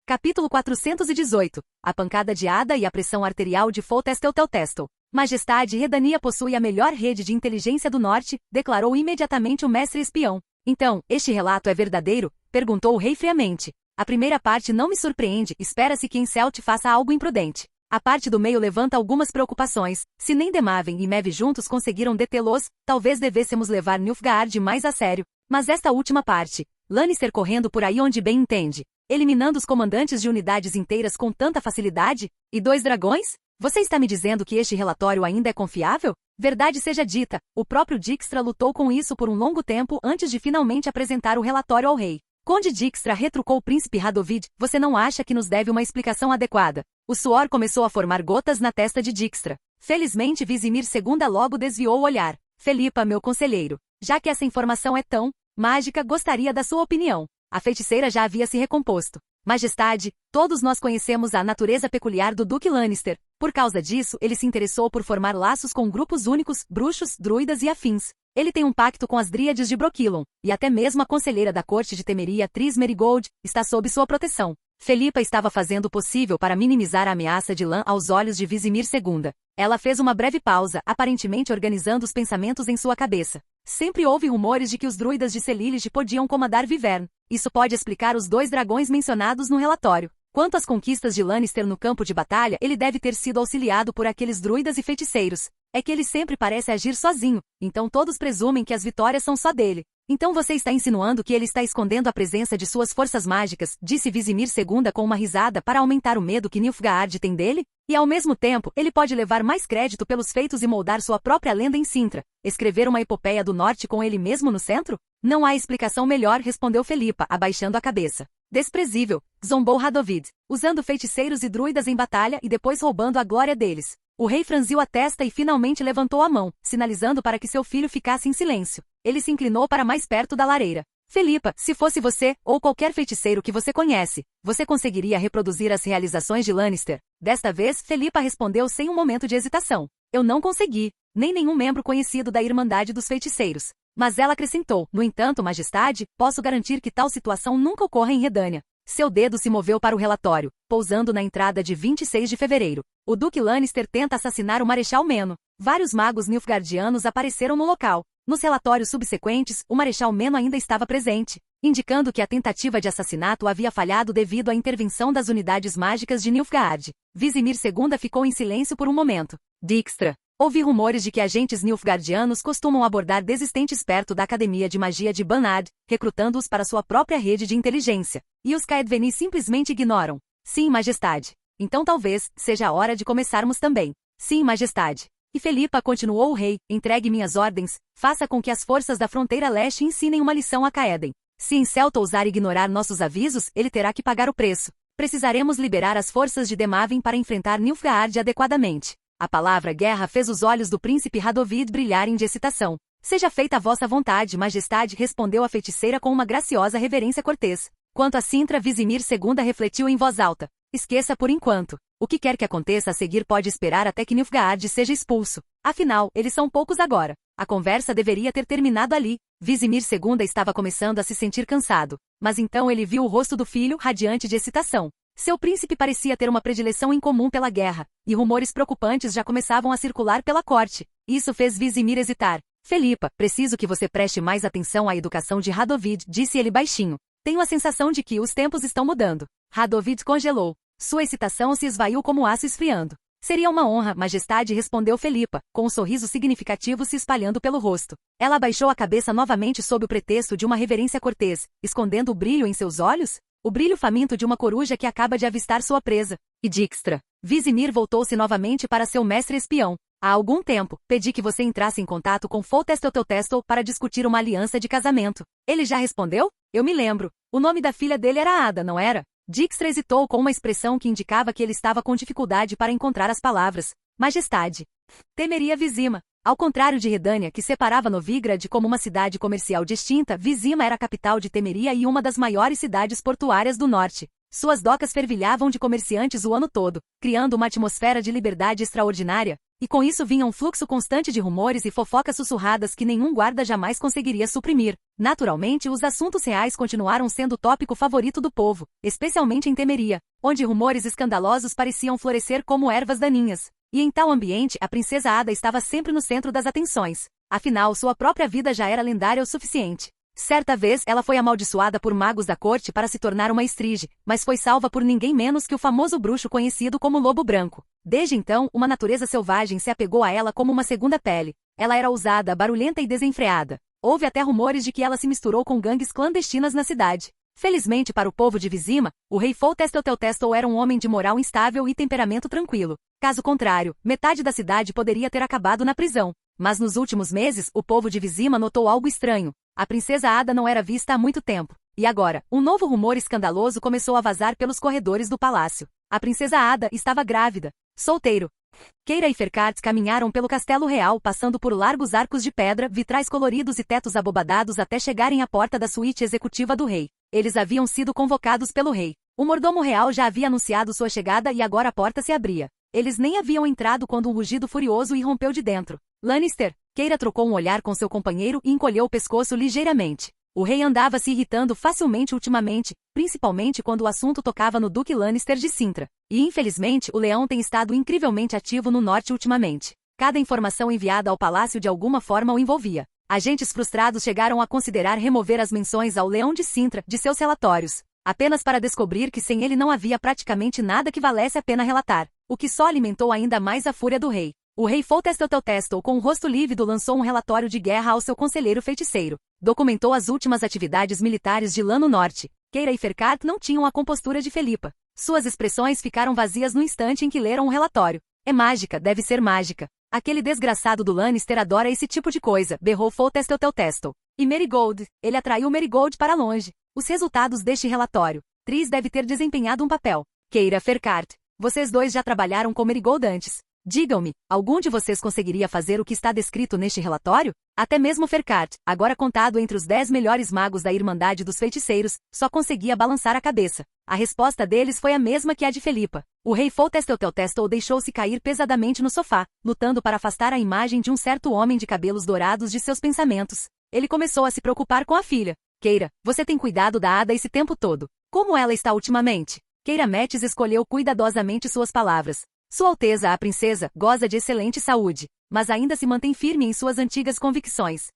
Capítulo 418. A pancada de Ada e a pressão arterial de Foltestel-Teltestel. Majestade, Redania possui a melhor rede de inteligência do norte, declarou imediatamente o mestre espião. Então, este relato é verdadeiro? Perguntou o rei friamente. A primeira parte não me surpreende, espera-se que Incelt faça algo imprudente. A parte do meio levanta algumas preocupações. Se nem Demaven e Mev juntos conseguiram detê-los, talvez devêssemos levar Nilfgaard mais a sério. Mas esta última parte, Lannister correndo por aí onde bem entende, eliminando os comandantes de unidades inteiras com tanta facilidade? E 2 dragões? Você está me dizendo que este relatório ainda é confiável? Verdade seja dita, o próprio Dijkstra lutou com isso por um longo tempo antes de finalmente apresentar o relatório ao rei. Conde Dijkstra, retrucou o príncipe Radovid, você não acha que nos deve uma explicação adequada? O suor começou a formar gotas na testa de Dijkstra. Felizmente Vizimir II logo desviou o olhar. Felipa, meu conselheiro, já que essa informação é tão mágica, gostaria da sua opinião. A feiticeira já havia se recomposto. Majestade, todos nós conhecemos a natureza peculiar do duque Lannister. Por causa disso, ele se interessou por formar laços com grupos únicos, bruxos, druidas e afins. Ele tem um pacto com as dríades de Brokilon, e até mesmo a conselheira da corte de Temeria, Tris Merigold, está sob sua proteção. Felipa estava fazendo o possível para minimizar a ameaça de Lan aos olhos de Vizimir II. Ela fez uma breve pausa, aparentemente organizando os pensamentos em sua cabeça. Sempre houve rumores de que os druidas de Selilith podiam comandar Vivern. Isso pode explicar os 2 dragões mencionados no relatório. Quanto às conquistas de Lannister no campo de batalha, ele deve ter sido auxiliado por aqueles druidas e feiticeiros. É que ele sempre parece agir sozinho, então todos presumem que as vitórias são só dele. Então você está insinuando que ele está escondendo a presença de suas forças mágicas, disse Vizimir II com uma risada para aumentar o medo que Nilfgaard tem dele? E ao mesmo tempo, ele pode levar mais crédito pelos feitos e moldar sua própria lenda em Cintra. Escrever uma epopeia do norte com ele mesmo no centro? Não há explicação melhor, respondeu Felipa, abaixando a cabeça. Desprezível, zombou Radovid, usando feiticeiros e druidas em batalha e depois roubando a glória deles. O rei franziu a testa e finalmente levantou a mão, sinalizando para que seu filho ficasse em silêncio. Ele se inclinou para mais perto da lareira. Felipa, se fosse você, ou qualquer feiticeiro que você conhece, você conseguiria reproduzir as realizações de Lannister? Desta vez, Felipa respondeu sem um momento de hesitação. Eu não consegui, nem nenhum membro conhecido da Irmandade dos Feiticeiros. Mas ela acrescentou, no entanto, Majestade, posso garantir que tal situação nunca ocorra em Redânia. Seu dedo se moveu para o relatório, pousando na entrada de 26 de fevereiro. O Duque Lannister tenta assassinar o Marechal Meno. Vários magos nilfgaardianos apareceram no local. Nos relatórios subsequentes, o Marechal Meno ainda estava presente, indicando que a tentativa de assassinato havia falhado devido à intervenção das unidades mágicas de Nilfgaard. Vizimir II ficou em silêncio por um momento. Dijkstra. Ouvi rumores de que agentes nilfgaardianos costumam abordar desistentes perto da Academia de Magia de Banad, recrutando-os para sua própria rede de inteligência. E os Kaedveni simplesmente ignoram. Sim, Majestade. Então talvez seja a hora de começarmos também. Sim, Majestade. E Felipa, continuou o rei, entregue minhas ordens, faça com que as forças da fronteira leste ensinem uma lição a Caeden. Se Incelta ousar ignorar nossos avisos, ele terá que pagar o preço. Precisaremos liberar as forças de Demavin para enfrentar Nilfgaard adequadamente. A palavra guerra fez os olhos do príncipe Radovid brilharem de excitação. Seja feita a vossa vontade, Majestade, respondeu a feiticeira com uma graciosa reverência cortês. Quanto a Cintra, Vizimir II refletiu em voz alta. Esqueça por enquanto. O que quer que aconteça a seguir pode esperar até que Nilfgaard seja expulso. Afinal, eles são poucos agora. A conversa deveria ter terminado ali. Vizimir II estava começando a se sentir cansado. Mas então ele viu o rosto do filho, radiante de excitação. Seu príncipe parecia ter uma predileção incomum pela guerra, e rumores preocupantes já começavam a circular pela corte. Isso fez Vizimir hesitar. Felipa, preciso que você preste mais atenção à educação de Radovid, disse ele baixinho. Tenho a sensação de que os tempos estão mudando. Radovid congelou. Sua excitação se esvaiu como aço esfriando. Seria uma honra, Majestade, respondeu Felipa, com um sorriso significativo se espalhando pelo rosto. Ela abaixou a cabeça novamente sob o pretexto de uma reverência cortês, escondendo o brilho em seus olhos? O brilho faminto de uma coruja que acaba de avistar sua presa. E Dijkstra. Vizimir voltou-se novamente para seu mestre espião. Há algum tempo, pedi que você entrasse em contato com Foltestel para discutir uma aliança de casamento. Ele já respondeu? Eu me lembro. O nome da filha dele era Ada, não era? Dijkstra hesitou com uma expressão que indicava que ele estava com dificuldade para encontrar as palavras. Majestade. Temeria Vizima. Ao contrário de Redânia, que separava Novigrad como uma cidade comercial distinta, Vizima era a capital de Temeria e uma das maiores cidades portuárias do norte. Suas docas fervilhavam de comerciantes o ano todo, criando uma atmosfera de liberdade extraordinária, e com isso vinha um fluxo constante de rumores e fofocas sussurradas que nenhum guarda jamais conseguiria suprimir. Naturalmente, os assuntos reais continuaram sendo o tópico favorito do povo, especialmente em Temeria, onde rumores escandalosos pareciam florescer como ervas daninhas. E em tal ambiente, a princesa Ada estava sempre no centro das atenções. Afinal, sua própria vida já era lendária o suficiente. Certa vez, ela foi amaldiçoada por magos da corte para se tornar uma estrige, mas foi salva por ninguém menos que o famoso bruxo conhecido como Lobo Branco. Desde então, uma natureza selvagem se apegou a ela como uma segunda pele. Ela era ousada, barulhenta e desenfreada. Houve até rumores de que ela se misturou com gangues clandestinas na cidade. Felizmente para o povo de Vizima, o rei Foltestel era um homem de moral instável e temperamento tranquilo. Caso contrário, metade da cidade poderia ter acabado na prisão. Mas nos últimos meses, o povo de Vizima notou algo estranho. A princesa Ada não era vista há muito tempo. E agora, um novo rumor escandaloso começou a vazar pelos corredores do palácio. A princesa Ada estava grávida. Solteiro. Keira e Ferkart caminharam pelo castelo real passando por largos arcos de pedra, vitrais coloridos e tetos abobadados até chegarem à porta da suíte executiva do rei. Eles haviam sido convocados pelo rei. O mordomo real já havia anunciado sua chegada e agora a porta se abria. Eles nem haviam entrado quando um rugido furioso irrompeu de dentro. Lannister. Keira trocou um olhar com seu companheiro e encolheu o pescoço ligeiramente. O rei andava se irritando facilmente ultimamente, principalmente quando o assunto tocava no Duque Lannister de Cintra. E infelizmente o leão tem estado incrivelmente ativo no norte ultimamente. Cada informação enviada ao palácio de alguma forma o envolvia. Agentes frustrados chegaram a considerar remover as menções ao leão de Cintra de seus relatórios, apenas para descobrir que sem ele não havia praticamente nada que valesse a pena relatar, o que só alimentou ainda mais a fúria do rei. O rei Foltestel, com o rosto lívido, lançou um relatório de guerra ao seu conselheiro feiticeiro. Documentou as últimas atividades militares de Lã no Norte. Keira e Ferkart não tinham a compostura de Felipa. Suas expressões ficaram vazias no instante em que leram o relatório. É mágica, deve ser mágica. Aquele desgraçado do Lannister adora esse tipo de coisa, berrou Foltestel. E Marigold, ele atraiu Marigold para longe. Os resultados deste relatório. atriz deve ter desempenhado um papel. Keira Ferkart, vocês dois já trabalharam com Merigold antes. Digam-me, algum de vocês conseguiria fazer o que está descrito neste relatório? Até mesmo Ferkart, agora contado entre os 10 melhores magos da Irmandade dos Feiticeiros, só conseguia balançar a cabeça. A resposta deles foi a mesma que a de Felipa. O rei Foltestelteltestel deixou-se cair pesadamente no sofá, lutando para afastar a imagem de um certo homem de cabelos dourados de seus pensamentos. Ele começou a se preocupar com a filha. Keira, você tem cuidado da Ada esse tempo todo. Como ela está ultimamente? Keira Metis escolheu cuidadosamente suas palavras. Sua Alteza a Princesa goza de excelente saúde, mas ainda se mantém firme em suas antigas convicções.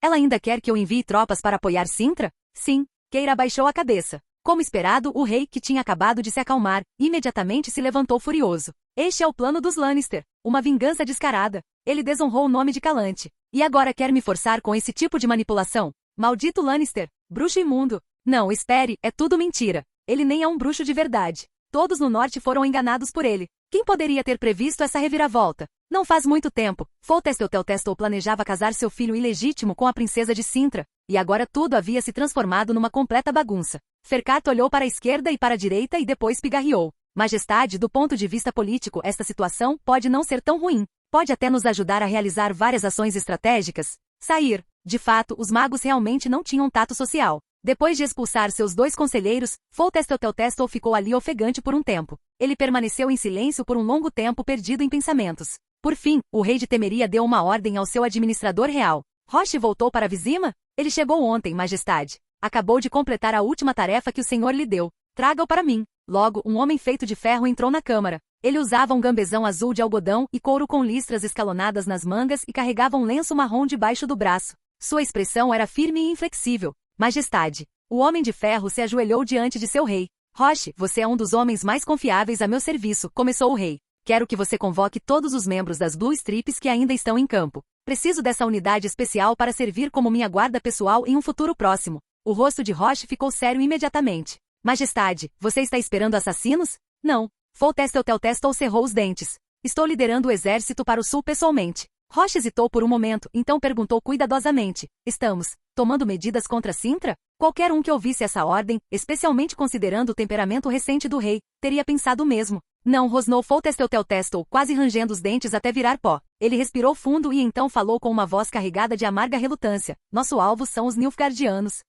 Ela ainda quer que eu envie tropas para apoiar Cintra? Sim, Keira abaixou a cabeça. Como esperado, o rei, que tinha acabado de se acalmar, imediatamente se levantou furioso. Este é o plano dos Lannister, uma vingança descarada. Ele desonrou o nome de Calante. E agora quer me forçar com esse tipo de manipulação? Maldito Lannister, bruxo imundo. Não, espere, é tudo mentira. Ele nem é um bruxo de verdade. Todos no norte foram enganados por ele. Quem poderia ter previsto essa reviravolta? Não faz muito tempo, Foltestelteltestel planejava casar seu filho ilegítimo com a princesa de Cintra, e agora tudo havia se transformado numa completa bagunça. Ferkart olhou para a esquerda e para a direita e depois pigarreou. Majestade, do ponto de vista político, esta situação pode não ser tão ruim. Pode até nos ajudar a realizar várias ações estratégicas. Sair. De fato, os magos realmente não tinham tato social. Depois de expulsar seus 2 conselheiros, Foltestelteltestel ficou ali ofegante por um tempo. Ele permaneceu em silêncio por um longo tempo perdido em pensamentos. Por fim, o rei de Temeria deu uma ordem ao seu administrador real. Roche voltou para Vizima? Ele chegou ontem, majestade. Acabou de completar a última tarefa que o senhor lhe deu. Traga-o para mim. Logo, um homem feito de ferro entrou na câmara. Ele usava um gambezão azul de algodão e couro com listras escalonadas nas mangas e carregava um lenço marrom debaixo do braço. Sua expressão era firme e inflexível. Majestade. O homem de ferro se ajoelhou diante de seu rei. Roche, você é um dos homens mais confiáveis a meu serviço, começou o rei. Quero que você convoque todos os membros das Blue Strips que ainda estão em campo. Preciso dessa unidade especial para servir como minha guarda pessoal em um futuro próximo. O rosto de Roche ficou sério imediatamente. Majestade, você está esperando assassinos? Não. Foltestelteltestel cerrou os dentes. Estou liderando o exército para o sul pessoalmente. Roche hesitou por um momento, então perguntou cuidadosamente. Estamos tomando medidas contra Cintra? Qualquer um que ouvisse essa ordem, especialmente considerando o temperamento recente do rei, teria pensado o mesmo. Não, rosnou Foltestelteltestel, quase rangendo os dentes até virar pó. Ele respirou fundo e então falou com uma voz carregada de amarga relutância. Nosso alvo são os Nilfgaardianos.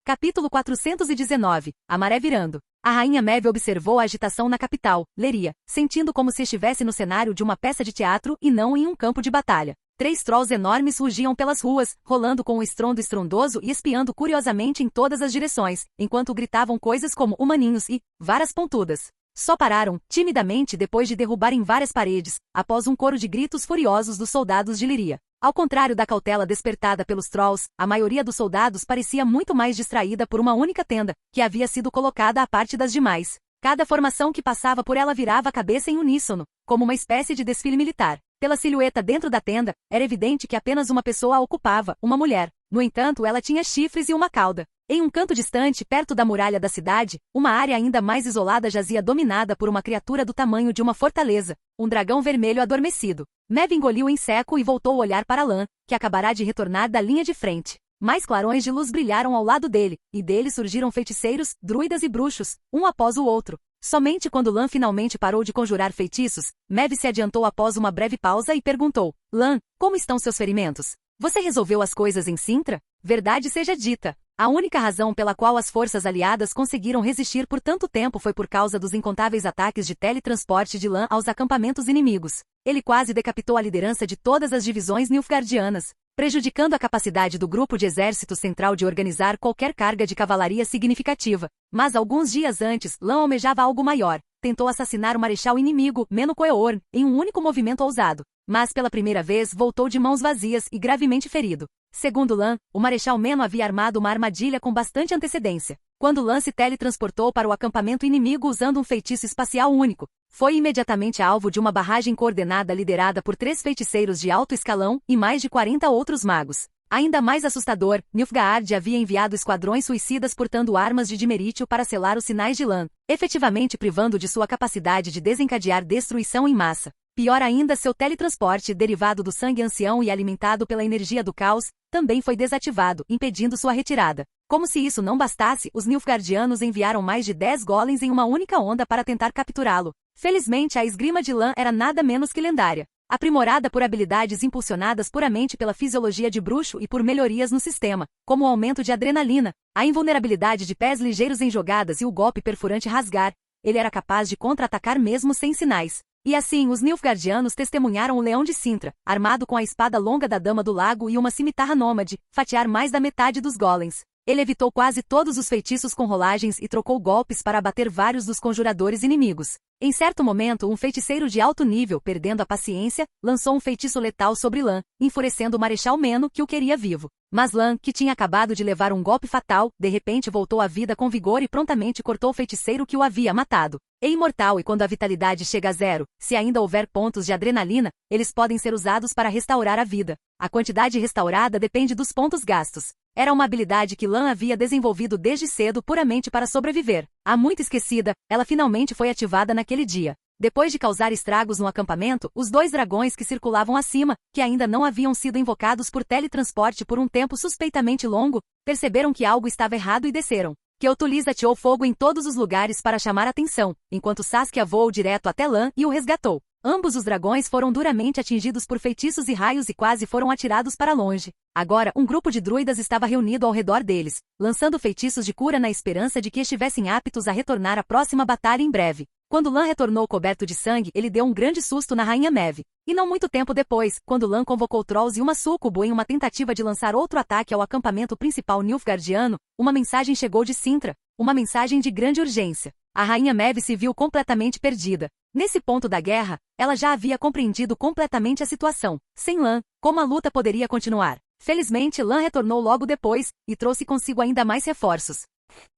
Capítulo 419. A maré virando. A rainha Maeve observou a agitação na capital, Leria, sentindo como se estivesse no cenário de uma peça de teatro e não em um campo de batalha. 3 trolls enormes rugiam pelas ruas, rolando com um estrondo estrondoso e espiando curiosamente em todas as direções, enquanto gritavam coisas como humaninhos e varas pontudas. Só pararam, timidamente depois de derrubarem várias paredes, após um coro de gritos furiosos dos soldados de Liria. Ao contrário da cautela despertada pelos trolls, a maioria dos soldados parecia muito mais distraída por uma única tenda, que havia sido colocada à parte das demais. Cada formação que passava por ela virava a cabeça em uníssono, como uma espécie de desfile militar. Pela silhueta dentro da tenda, era evidente que apenas uma pessoa a ocupava, uma mulher. No entanto, ela tinha chifres e uma cauda. Em um canto distante, perto da muralha da cidade, uma área ainda mais isolada jazia dominada por uma criatura do tamanho de uma fortaleza, um dragão vermelho adormecido. Maeve engoliu em seco e voltou a olhar para Lan, que acabará de retornar da linha de frente. Mais clarões de luz brilharam ao lado dele, e dele surgiram feiticeiros, druidas e bruxos, um após o outro. Somente quando Lan finalmente parou de conjurar feitiços, Maeve se adiantou após uma breve pausa e perguntou: Lan, como estão seus ferimentos? Você resolveu as coisas em Cintra? Verdade seja dita. A única razão pela qual as forças aliadas conseguiram resistir por tanto tempo foi por causa dos incontáveis ataques de teletransporte de Lan aos acampamentos inimigos. Ele quase decapitou a liderança de todas as divisões nilfgaardianas, prejudicando a capacidade do grupo de exército central de organizar qualquer carga de cavalaria significativa. Mas alguns dias antes, Lan almejava algo maior. Tentou assassinar o marechal inimigo, Mencoeorn, em um único movimento ousado. Mas pela primeira vez voltou de mãos vazias e gravemente ferido. Segundo Lan, o Marechal Meno havia armado uma armadilha com bastante antecedência. Quando Lan se teletransportou para o acampamento inimigo usando um feitiço espacial único, foi imediatamente alvo de uma barragem coordenada liderada por 3 feiticeiros de alto escalão e mais de 40 outros magos. Ainda mais assustador, Nilfgaard havia enviado esquadrões suicidas portando armas de dimerítio para selar os sinais de Lan, efetivamente privando de sua capacidade de desencadear destruição em massa. Pior ainda, seu teletransporte, derivado do sangue ancião e alimentado pela energia do caos, também foi desativado, impedindo sua retirada. Como se isso não bastasse, os Nilfgaardianos enviaram mais de 10 golems em uma única onda para tentar capturá-lo. Felizmente, a esgrima de Lan era nada menos que lendária. Aprimorada por habilidades impulsionadas puramente pela fisiologia de bruxo e por melhorias no sistema, como o aumento de adrenalina, a invulnerabilidade de pés ligeiros em jogadas e o golpe perfurante rasgar, ele era capaz de contra-atacar mesmo sem sinais. E assim, os Nilfgaardianos testemunharam o Leão de Sintra, armado com a espada longa da Dama do Lago e uma cimitarra nômade, fatiar mais da metade dos golems. Ele evitou quase todos os feitiços com rolagens e trocou golpes para abater vários dos conjuradores inimigos. Em certo momento, um feiticeiro de alto nível, perdendo a paciência, lançou um feitiço letal sobre Lan, enfurecendo o Marechal Meno, que o queria vivo. Mas Lan, que tinha acabado de levar um golpe fatal, de repente voltou à vida com vigor e prontamente cortou o feiticeiro que o havia matado. É imortal e quando a vitalidade chega a zero, se ainda houver pontos de adrenalina, eles podem ser usados para restaurar a vida. A quantidade restaurada depende dos pontos gastos. Era uma habilidade que Lan havia desenvolvido desde cedo puramente para sobreviver. Há muito esquecida, ela finalmente foi ativada naquele dia. Depois de causar estragos no acampamento, os 2 dragões que circulavam acima, que ainda não haviam sido invocados por teletransporte por um tempo suspeitamente longo, perceberam que algo estava errado e desceram. Keotulis ateou fogo em todos os lugares para chamar atenção, enquanto Saskia voou direto até Lan e o resgatou. Ambos os dragões foram duramente atingidos por feitiços e raios e quase foram atirados para longe. Agora, um grupo de druidas estava reunido ao redor deles, lançando feitiços de cura na esperança de que estivessem aptos a retornar à próxima batalha em breve. Quando Lan retornou coberto de sangue, ele deu um grande susto na Rainha Maeve. E não muito tempo depois, quando Lan convocou Trolls e uma súcubo em uma tentativa de lançar outro ataque ao acampamento principal Nilfgaardiano, uma mensagem chegou de Sintra, uma mensagem de grande urgência. A Rainha Maeve se viu completamente perdida. Nesse ponto da guerra, ela já havia compreendido completamente a situação. Sem Lan, como a luta poderia continuar? Felizmente, Lan retornou logo depois, e trouxe consigo ainda mais reforços.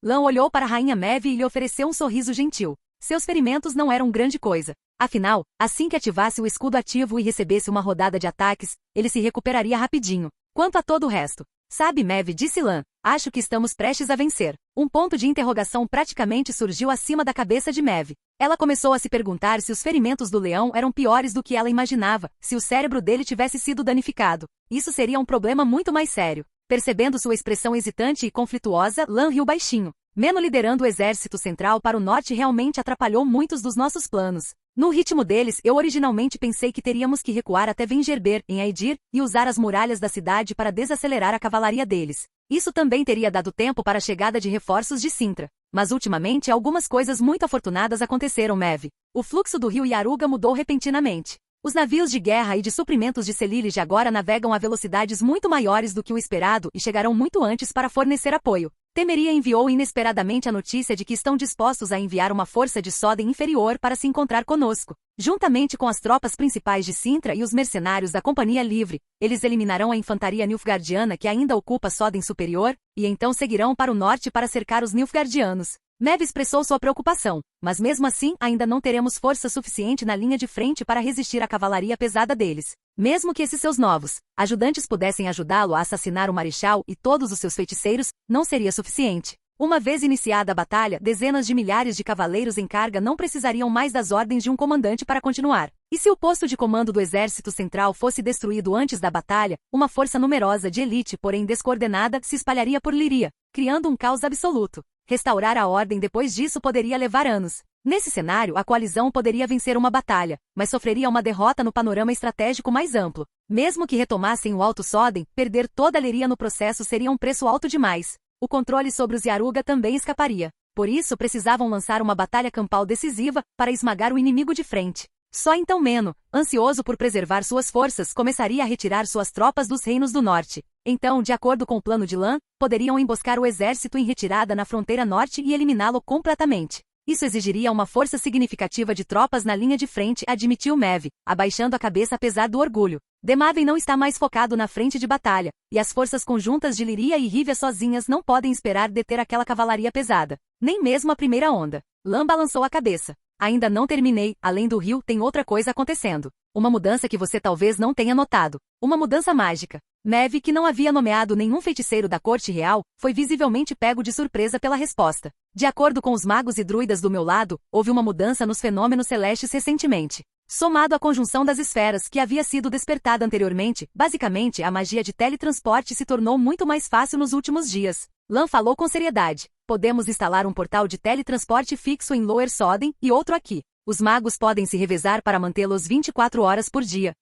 Lan olhou para a Rainha Maeve e lhe ofereceu um sorriso gentil. Seus ferimentos não eram grande coisa. Afinal, assim que ativasse o escudo ativo e recebesse uma rodada de ataques, ele se recuperaria rapidinho. Quanto a todo o resto, sabe, Maeve, disse Lan, acho que estamos prestes a vencer. Um ponto de interrogação praticamente surgiu acima da cabeça de Maeve. Ela começou a se perguntar se os ferimentos do leão eram piores do que ela imaginava, se o cérebro dele tivesse sido danificado. Isso seria um problema muito mais sério. Percebendo sua expressão hesitante e conflituosa, Lan riu baixinho. Meno liderando o exército central para o norte realmente atrapalhou muitos dos nossos planos. No ritmo deles, eu originalmente pensei que teríamos que recuar até Vengerber, em Aedir, e usar as muralhas da cidade para desacelerar a cavalaria deles. Isso também teria dado tempo para a chegada de reforços de Sintra. Mas ultimamente algumas coisas muito afortunadas aconteceram, Maeve. O fluxo do rio Yaruga mudou repentinamente. Os navios de guerra e de suprimentos de Celilege agora navegam a velocidades muito maiores do que o esperado e chegarão muito antes para fornecer apoio. Temeria enviou inesperadamente a notícia de que estão dispostos a enviar uma força de Soden inferior para se encontrar conosco. Juntamente com as tropas principais de Sintra e os mercenários da Companhia Livre, eles eliminarão a infantaria nilfgaardiana que ainda ocupa Soden superior, e então seguirão para o norte para cercar os nilfgaardianos. Maeve expressou sua preocupação, mas mesmo assim ainda não teremos força suficiente na linha de frente para resistir à cavalaria pesada deles. Mesmo que esses seus novos ajudantes pudessem ajudá-lo a assassinar o Marechal e todos os seus feiticeiros, não seria suficiente. Uma vez iniciada a batalha, dezenas de milhares de cavaleiros em carga não precisariam mais das ordens de um comandante para continuar. E se o posto de comando do exército central fosse destruído antes da batalha, uma força numerosa de elite, porém descoordenada, se espalharia por Líria, criando um caos absoluto. Restaurar a ordem depois disso poderia levar anos. Nesse cenário, a coalizão poderia vencer uma batalha, mas sofreria uma derrota no panorama estratégico mais amplo. Mesmo que retomassem o Alto Soden, perder toda a Líria no processo seria um preço alto demais. O controle sobre os Yaruga também escaparia. Por isso, precisavam lançar uma batalha campal decisiva para esmagar o inimigo de frente. Só então Meno, ansioso por preservar suas forças, começaria a retirar suas tropas dos reinos do norte. Então, de acordo com o plano de Lan, poderiam emboscar o exército em retirada na fronteira norte e eliminá-lo completamente. Isso exigiria uma força significativa de tropas na linha de frente, admitiu Maeve, abaixando a cabeça apesar do orgulho. Demaven não está mais focado na frente de batalha, e as forças conjuntas de Líria e Rívia sozinhas não podem esperar deter aquela cavalaria pesada. Nem mesmo a primeira onda. Lan balançou a cabeça. Ainda não terminei, além do rio tem outra coisa acontecendo. Uma mudança que você talvez não tenha notado. Uma mudança mágica. Maeve, que não havia nomeado nenhum feiticeiro da corte real, foi visivelmente pego de surpresa pela resposta. De acordo com os magos e druidas do meu lado, houve uma mudança nos fenômenos celestes recentemente. Somado à conjunção das esferas que havia sido despertada anteriormente, basicamente a magia de teletransporte se tornou muito mais fácil nos últimos dias. Lan falou com seriedade. Podemos instalar um portal de teletransporte fixo em Lower Soden e outro aqui. Os magos podem se revezar para mantê-los 24 horas por dia.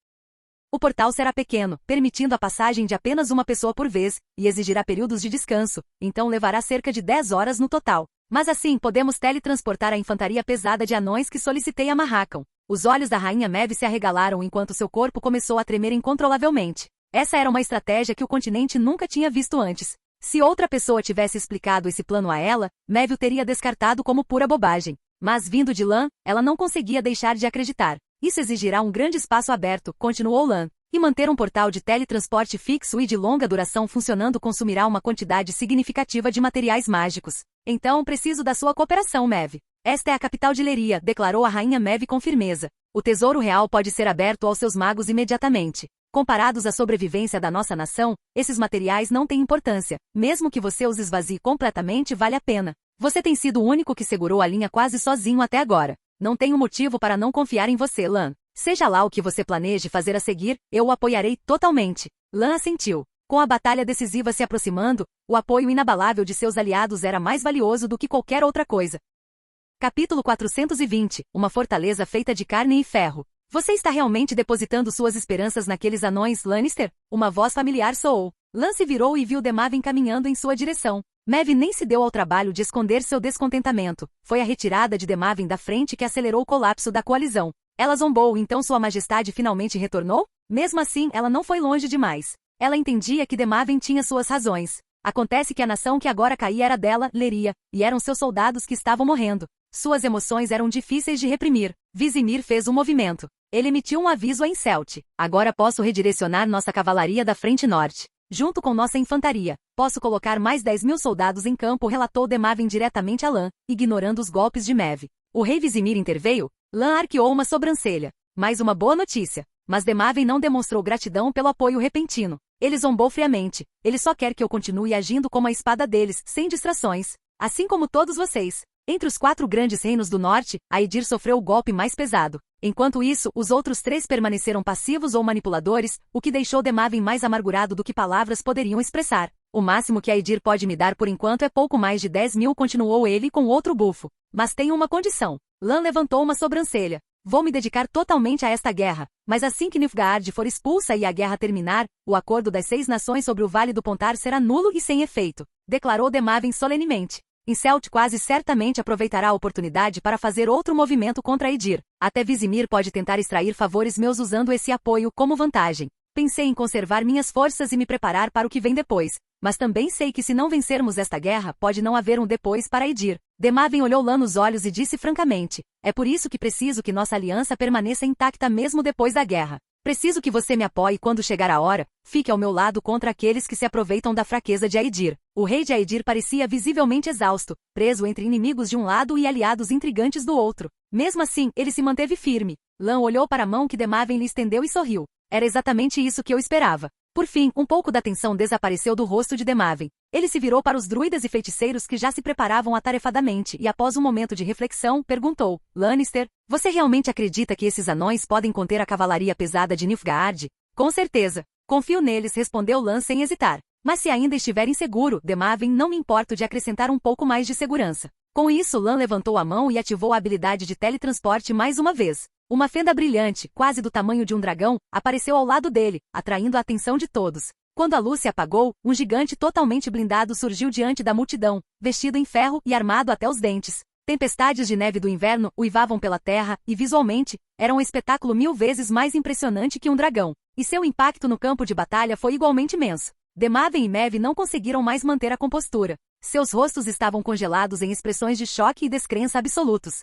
O portal será pequeno, permitindo a passagem de apenas uma pessoa por vez, e exigirá períodos de descanso, então levará cerca de 10 horas no total. Mas assim podemos teletransportar a infantaria pesada de anões que solicitei a Marrakon. Os olhos da Rainha Maeve se arregalaram enquanto seu corpo começou a tremer incontrolavelmente. Essa era uma estratégia que o continente nunca tinha visto antes. Se outra pessoa tivesse explicado esse plano a ela, Maeve o teria descartado como pura bobagem. Mas vindo de Lan, ela não conseguia deixar de acreditar. Isso exigirá um grande espaço aberto, continuou Lan. E manter um portal de teletransporte fixo e de longa duração funcionando consumirá uma quantidade significativa de materiais mágicos. Então preciso da sua cooperação, Maeve. Esta é a capital de Leria, declarou a Rainha Maeve com firmeza. O tesouro real pode ser aberto aos seus magos imediatamente. Comparados à sobrevivência da nossa nação, esses materiais não têm importância. Mesmo que você os esvazie completamente, vale a pena. Você tem sido o único que segurou a linha quase sozinho até agora. Não tenho motivo para não confiar em você, Lan. Seja lá o que você planeje fazer a seguir, eu o apoiarei totalmente. Lan assentiu. Com a batalha decisiva se aproximando, o apoio inabalável de seus aliados era mais valioso do que qualquer outra coisa. Capítulo 420. Uma fortaleza feita de carne e ferro. Você está realmente depositando suas esperanças naqueles anões, Lannister? Uma voz familiar soou. Lan se virou e viu Demaven caminhando em sua direção. Maeve nem se deu ao trabalho de esconder seu descontentamento. Foi a retirada de Demaven da frente que acelerou o colapso da coalizão. Ela zombou, então Sua Majestade finalmente retornou? Mesmo assim, ela não foi longe demais. Ela entendia que Demaven tinha suas razões. Acontece que a nação que agora caía era dela, Leria, e eram seus soldados que estavam morrendo. Suas emoções eram difíceis de reprimir. Vizimir fez um movimento. Ele emitiu um aviso a Incelt. Agora posso redirecionar nossa cavalaria da frente norte. Junto com nossa infantaria, posso colocar mais 10.000 soldados em campo, relatou Demaven diretamente a Lan, ignorando os golpes de Maeve. O rei Vizimir interveio. Lan arqueou uma sobrancelha. Mais uma boa notícia. Mas Demaven não demonstrou gratidão pelo apoio repentino. Ele zombou friamente. Ele só quer que eu continue agindo como a espada deles, sem distrações. Assim como todos vocês. Entre os 4 grandes reinos do norte, Aedir sofreu o golpe mais pesado. Enquanto isso, os outros 3 permaneceram passivos ou manipuladores, o que deixou Demaven mais amargurado do que palavras poderiam expressar. O máximo que Aedir pode me dar por enquanto é pouco mais de 10.000, continuou ele com outro bufo. Mas tenho uma condição. Lan levantou uma sobrancelha. Vou me dedicar totalmente a esta guerra, mas assim que Nilfgaard for expulsa e a guerra terminar, o acordo das 6 nações sobre o Vale do Pontar será nulo e sem efeito, declarou Demaven solenemente. Incelt quase certamente aproveitará a oportunidade para fazer outro movimento contra Aedir. Até Vizimir pode tentar extrair favores meus usando esse apoio como vantagem. Pensei em conservar minhas forças e me preparar para o que vem depois, mas também sei que se não vencermos esta guerra, pode não haver um depois para Aedir. Demaven olhou Lan nos olhos e disse francamente, é por isso que preciso que nossa aliança permaneça intacta mesmo depois da guerra. Preciso que você me apoie quando chegar a hora, fique ao meu lado contra aqueles que se aproveitam da fraqueza de Aedir. O rei de Aedir parecia visivelmente exausto, preso entre inimigos de um lado e aliados intrigantes do outro. Mesmo assim, ele se manteve firme. Lan olhou para a mão que Demaven lhe estendeu e sorriu. Era exatamente isso que eu esperava. Por fim, um pouco da tensão desapareceu do rosto de Demaven. Ele se virou para os druidas e feiticeiros que já se preparavam atarefadamente e após um momento de reflexão, perguntou, Lannister, você realmente acredita que esses anões podem conter a cavalaria pesada de Nilfgaard? Com certeza. Confio neles, respondeu Lan sem hesitar. Mas se ainda estiver inseguro, Demaven, não me importo de acrescentar um pouco mais de segurança. Com isso, Lan levantou a mão e ativou a habilidade de teletransporte mais uma vez. Uma fenda brilhante, quase do tamanho de um dragão, apareceu ao lado dele, atraindo a atenção de todos. Quando a luz se apagou, um gigante totalmente blindado surgiu diante da multidão, vestido em ferro e armado até os dentes. Tempestades de neve do inverno uivavam pela terra e, visualmente, era um espetáculo 1000 vezes mais impressionante que um dragão. E seu impacto no campo de batalha foi igualmente imenso. Demaven e Maeve não conseguiram mais manter a compostura. Seus rostos estavam congelados em expressões de choque e descrença absolutos.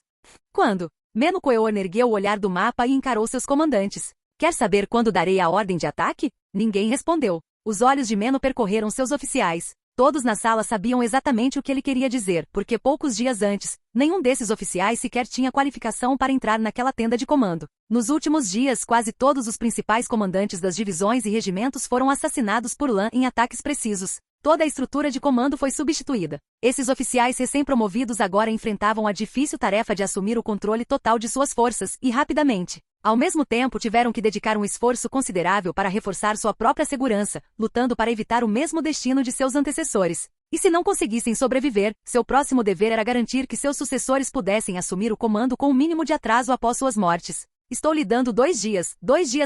Quando? Mencoeorn ergueu o olhar do mapa e encarou seus comandantes. Quer saber quando darei a ordem de ataque? Ninguém respondeu. Os olhos de Meno percorreram seus oficiais. Todos na sala sabiam exatamente o que ele queria dizer, porque poucos dias antes, nenhum desses oficiais sequer tinha qualificação para entrar naquela tenda de comando. Nos últimos dias, quase todos os principais comandantes das divisões e regimentos foram assassinados por Lan em ataques precisos. Toda a estrutura de comando foi substituída. Esses oficiais recém-promovidos agora enfrentavam a difícil tarefa de assumir o controle total de suas forças, e rapidamente. Ao mesmo tempo tiveram que dedicar um esforço considerável para reforçar sua própria segurança, lutando para evitar o mesmo destino de seus antecessores. E se não conseguissem sobreviver, seu próximo dever era garantir que seus sucessores pudessem assumir o comando com o mínimo de atraso após suas mortes. Estou lhe dando 2 dias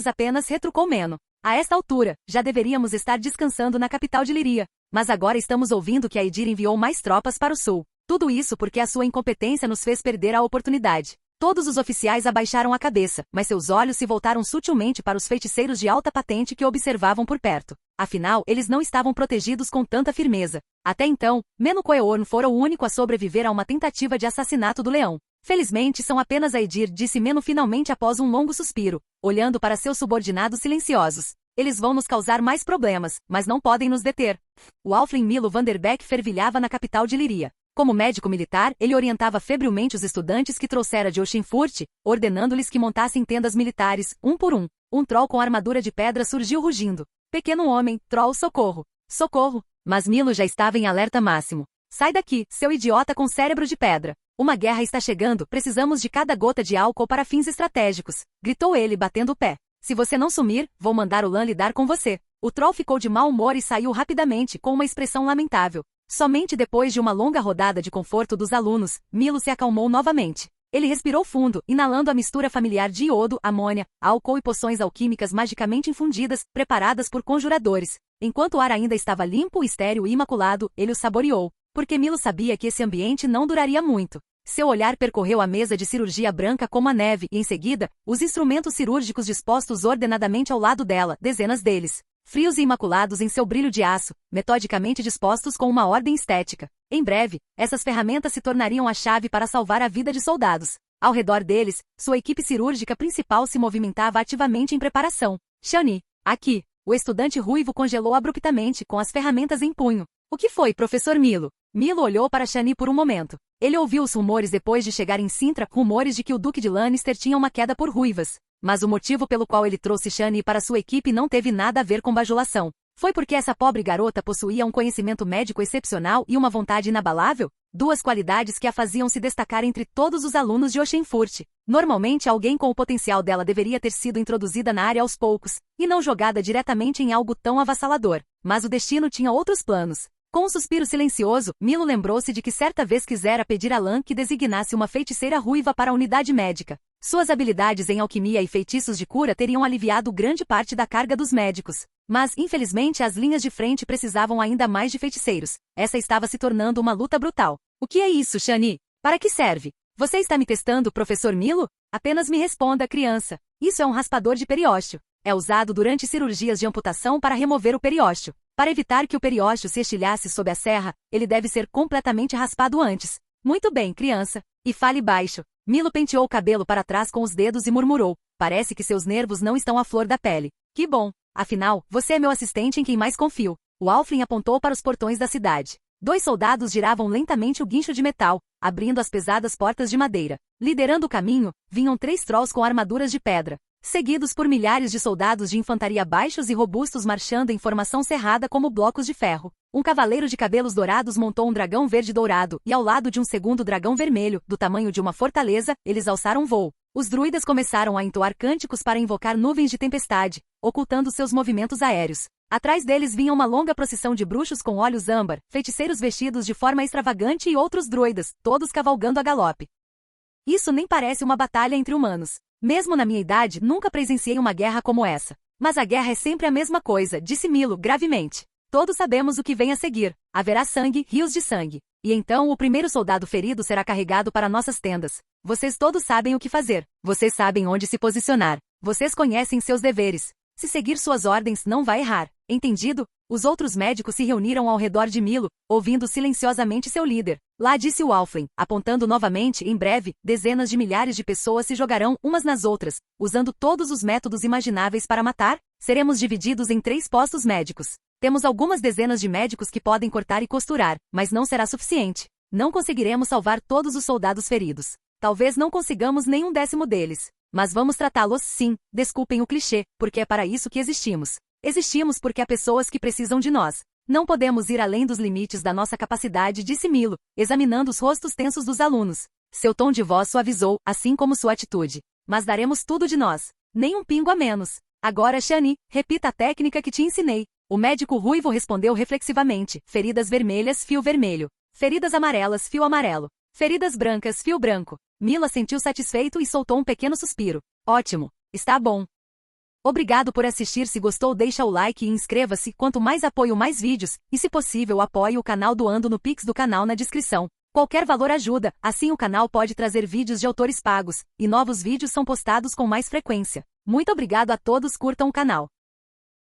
apenas, retrucou Meno. A esta altura, já deveríamos estar descansando na capital de Líria. Mas agora estamos ouvindo que Aedir enviou mais tropas para o sul. Tudo isso porque a sua incompetência nos fez perder a oportunidade. Todos os oficiais abaixaram a cabeça, mas seus olhos se voltaram sutilmente para os feiticeiros de alta patente que observavam por perto. Afinal, eles não estavam protegidos com tanta firmeza. Até então, Meno Coeorn fora o único a sobreviver a uma tentativa de assassinato do leão. Felizmente são apenas Aedir, disse Meno finalmente após um longo suspiro, olhando para seus subordinados silenciosos. Eles vão nos causar mais problemas, mas não podem nos deter. O Alflin Milo Vanderbeck fervilhava na capital de Líria. Como médico militar, ele orientava febrilmente os estudantes que trouxera de Oxenfurt, ordenando-lhes que montassem tendas militares, um por um. Um troll com armadura de pedra surgiu rugindo. Pequeno homem, troll, socorro! Socorro! Mas Milo já estava em alerta máximo. Sai daqui, seu idiota com cérebro de pedra! Uma guerra está chegando, precisamos de cada gota de álcool para fins estratégicos, gritou ele batendo o pé. Se você não sumir, vou mandar o Lan lidar com você. O troll ficou de mau humor e saiu rapidamente com uma expressão lamentável. Somente depois de uma longa rodada de conforto dos alunos, Milo se acalmou novamente. Ele respirou fundo, inalando a mistura familiar de iodo, amônia, álcool e poções alquímicas magicamente infundidas, preparadas por conjuradores. Enquanto o ar ainda estava limpo, estéril e imaculado, ele o saboreou. Porque Milo sabia que esse ambiente não duraria muito. Seu olhar percorreu a mesa de cirurgia branca como a neve e, em seguida, os instrumentos cirúrgicos dispostos ordenadamente ao lado dela, dezenas deles. Frios e imaculados em seu brilho de aço, metodicamente dispostos com uma ordem estética. Em breve, essas ferramentas se tornariam a chave para salvar a vida de soldados. Ao redor deles, sua equipe cirúrgica principal se movimentava ativamente em preparação. Shani, aqui. O estudante ruivo congelou abruptamente com as ferramentas em punho. O que foi, professor Milo? Milo olhou para Shani por um momento. Ele ouviu os rumores depois de chegar em Sintra, rumores de que o Duque de Lannister tinha uma queda por ruivas. Mas o motivo pelo qual ele trouxe Shani para sua equipe não teve nada a ver com bajulação. Foi porque essa pobre garota possuía um conhecimento médico excepcional e uma vontade inabalável? Duas qualidades que a faziam se destacar entre todos os alunos de Oxenfurt. Normalmente alguém com o potencial dela deveria ter sido introduzida na área aos poucos, e não jogada diretamente em algo tão avassalador. Mas o destino tinha outros planos. Com um suspiro silencioso, Milo lembrou-se de que certa vez quisera pedir a Lan que designasse uma feiticeira ruiva para a unidade médica. Suas habilidades em alquimia e feitiços de cura teriam aliviado grande parte da carga dos médicos. Mas, infelizmente, as linhas de frente precisavam ainda mais de feiticeiros. Essa estava se tornando uma luta brutal. O que é isso, Shani? Para que serve? Você está me testando, professor Milo? Apenas me responda, criança. Isso é um raspador de periósteo. É usado durante cirurgias de amputação para remover o periósteo. Para evitar que o periósteo se estilhasse sob a serra, ele deve ser completamente raspado antes. Muito bem, criança. E fale baixo. Milo penteou o cabelo para trás com os dedos e murmurou. Parece que seus nervos não estão à flor da pele. Que bom. Afinal, você é meu assistente em quem mais confio. O Alflin apontou para os portões da cidade. 2 soldados giravam lentamente o guincho de metal, abrindo as pesadas portas de madeira. Liderando o caminho, vinham 3 trolls com armaduras de pedra, seguidos por milhares de soldados de infantaria baixos e robustos marchando em formação cerrada como blocos de ferro. Um cavaleiro de cabelos dourados montou um dragão verde dourado, e ao lado de um segundo dragão vermelho, do tamanho de uma fortaleza, eles alçaram voo. Os druidas começaram a entoar cânticos para invocar nuvens de tempestade, ocultando seus movimentos aéreos. Atrás deles vinha uma longa procissão de bruxos com olhos âmbar, feiticeiros vestidos de forma extravagante e outros druidas, todos cavalgando a galope. Isso nem parece uma batalha entre humanos. Mesmo na minha idade, nunca presenciei uma guerra como essa. Mas a guerra é sempre a mesma coisa, disse Milo, gravemente. Todos sabemos o que vem a seguir. Haverá sangue, rios de sangue. E então o primeiro soldado ferido será carregado para nossas tendas. Vocês todos sabem o que fazer. Vocês sabem onde se posicionar. Vocês conhecem seus deveres. Se seguir suas ordens, não vai errar. Entendido? Os outros médicos se reuniram ao redor de Milo, ouvindo silenciosamente seu líder. Lá disse o Alflin, apontando novamente, em breve, dezenas de milhares de pessoas se jogarão umas nas outras, usando todos os métodos imagináveis para matar. Seremos divididos em 3 postos médicos. Temos algumas dezenas de médicos que podem cortar e costurar, mas não será suficiente. Não conseguiremos salvar todos os soldados feridos. Talvez não consigamos nem 1/10 deles. Mas vamos tratá-los, sim, desculpem o clichê, porque é para isso que existimos. Existimos porque há pessoas que precisam de nós. Não podemos ir além dos limites da nossa capacidade, disse Milo, examinando os rostos tensos dos alunos. Seu tom de voz suavizou, assim como sua atitude. mas daremos tudo de nós. Nem um pingo a menos. Agora, Shani, repita a técnica que te ensinei. O médico ruivo respondeu reflexivamente. Feridas vermelhas, fio vermelho. Feridas amarelas, fio amarelo. Feridas brancas, fio branco. Mila sentiu satisfeito e soltou um pequeno suspiro. Ótimo. Está bom. Obrigado por assistir. Se gostou, deixa o like e inscreva-se. Quanto mais apoio, mais vídeos. E se possível, apoie o canal doando no Pix do canal na descrição. Qualquer valor ajuda, assim o canal pode trazer vídeos de autores pagos, e novos vídeos são postados com mais frequência. Muito obrigado a todos, curtam o canal.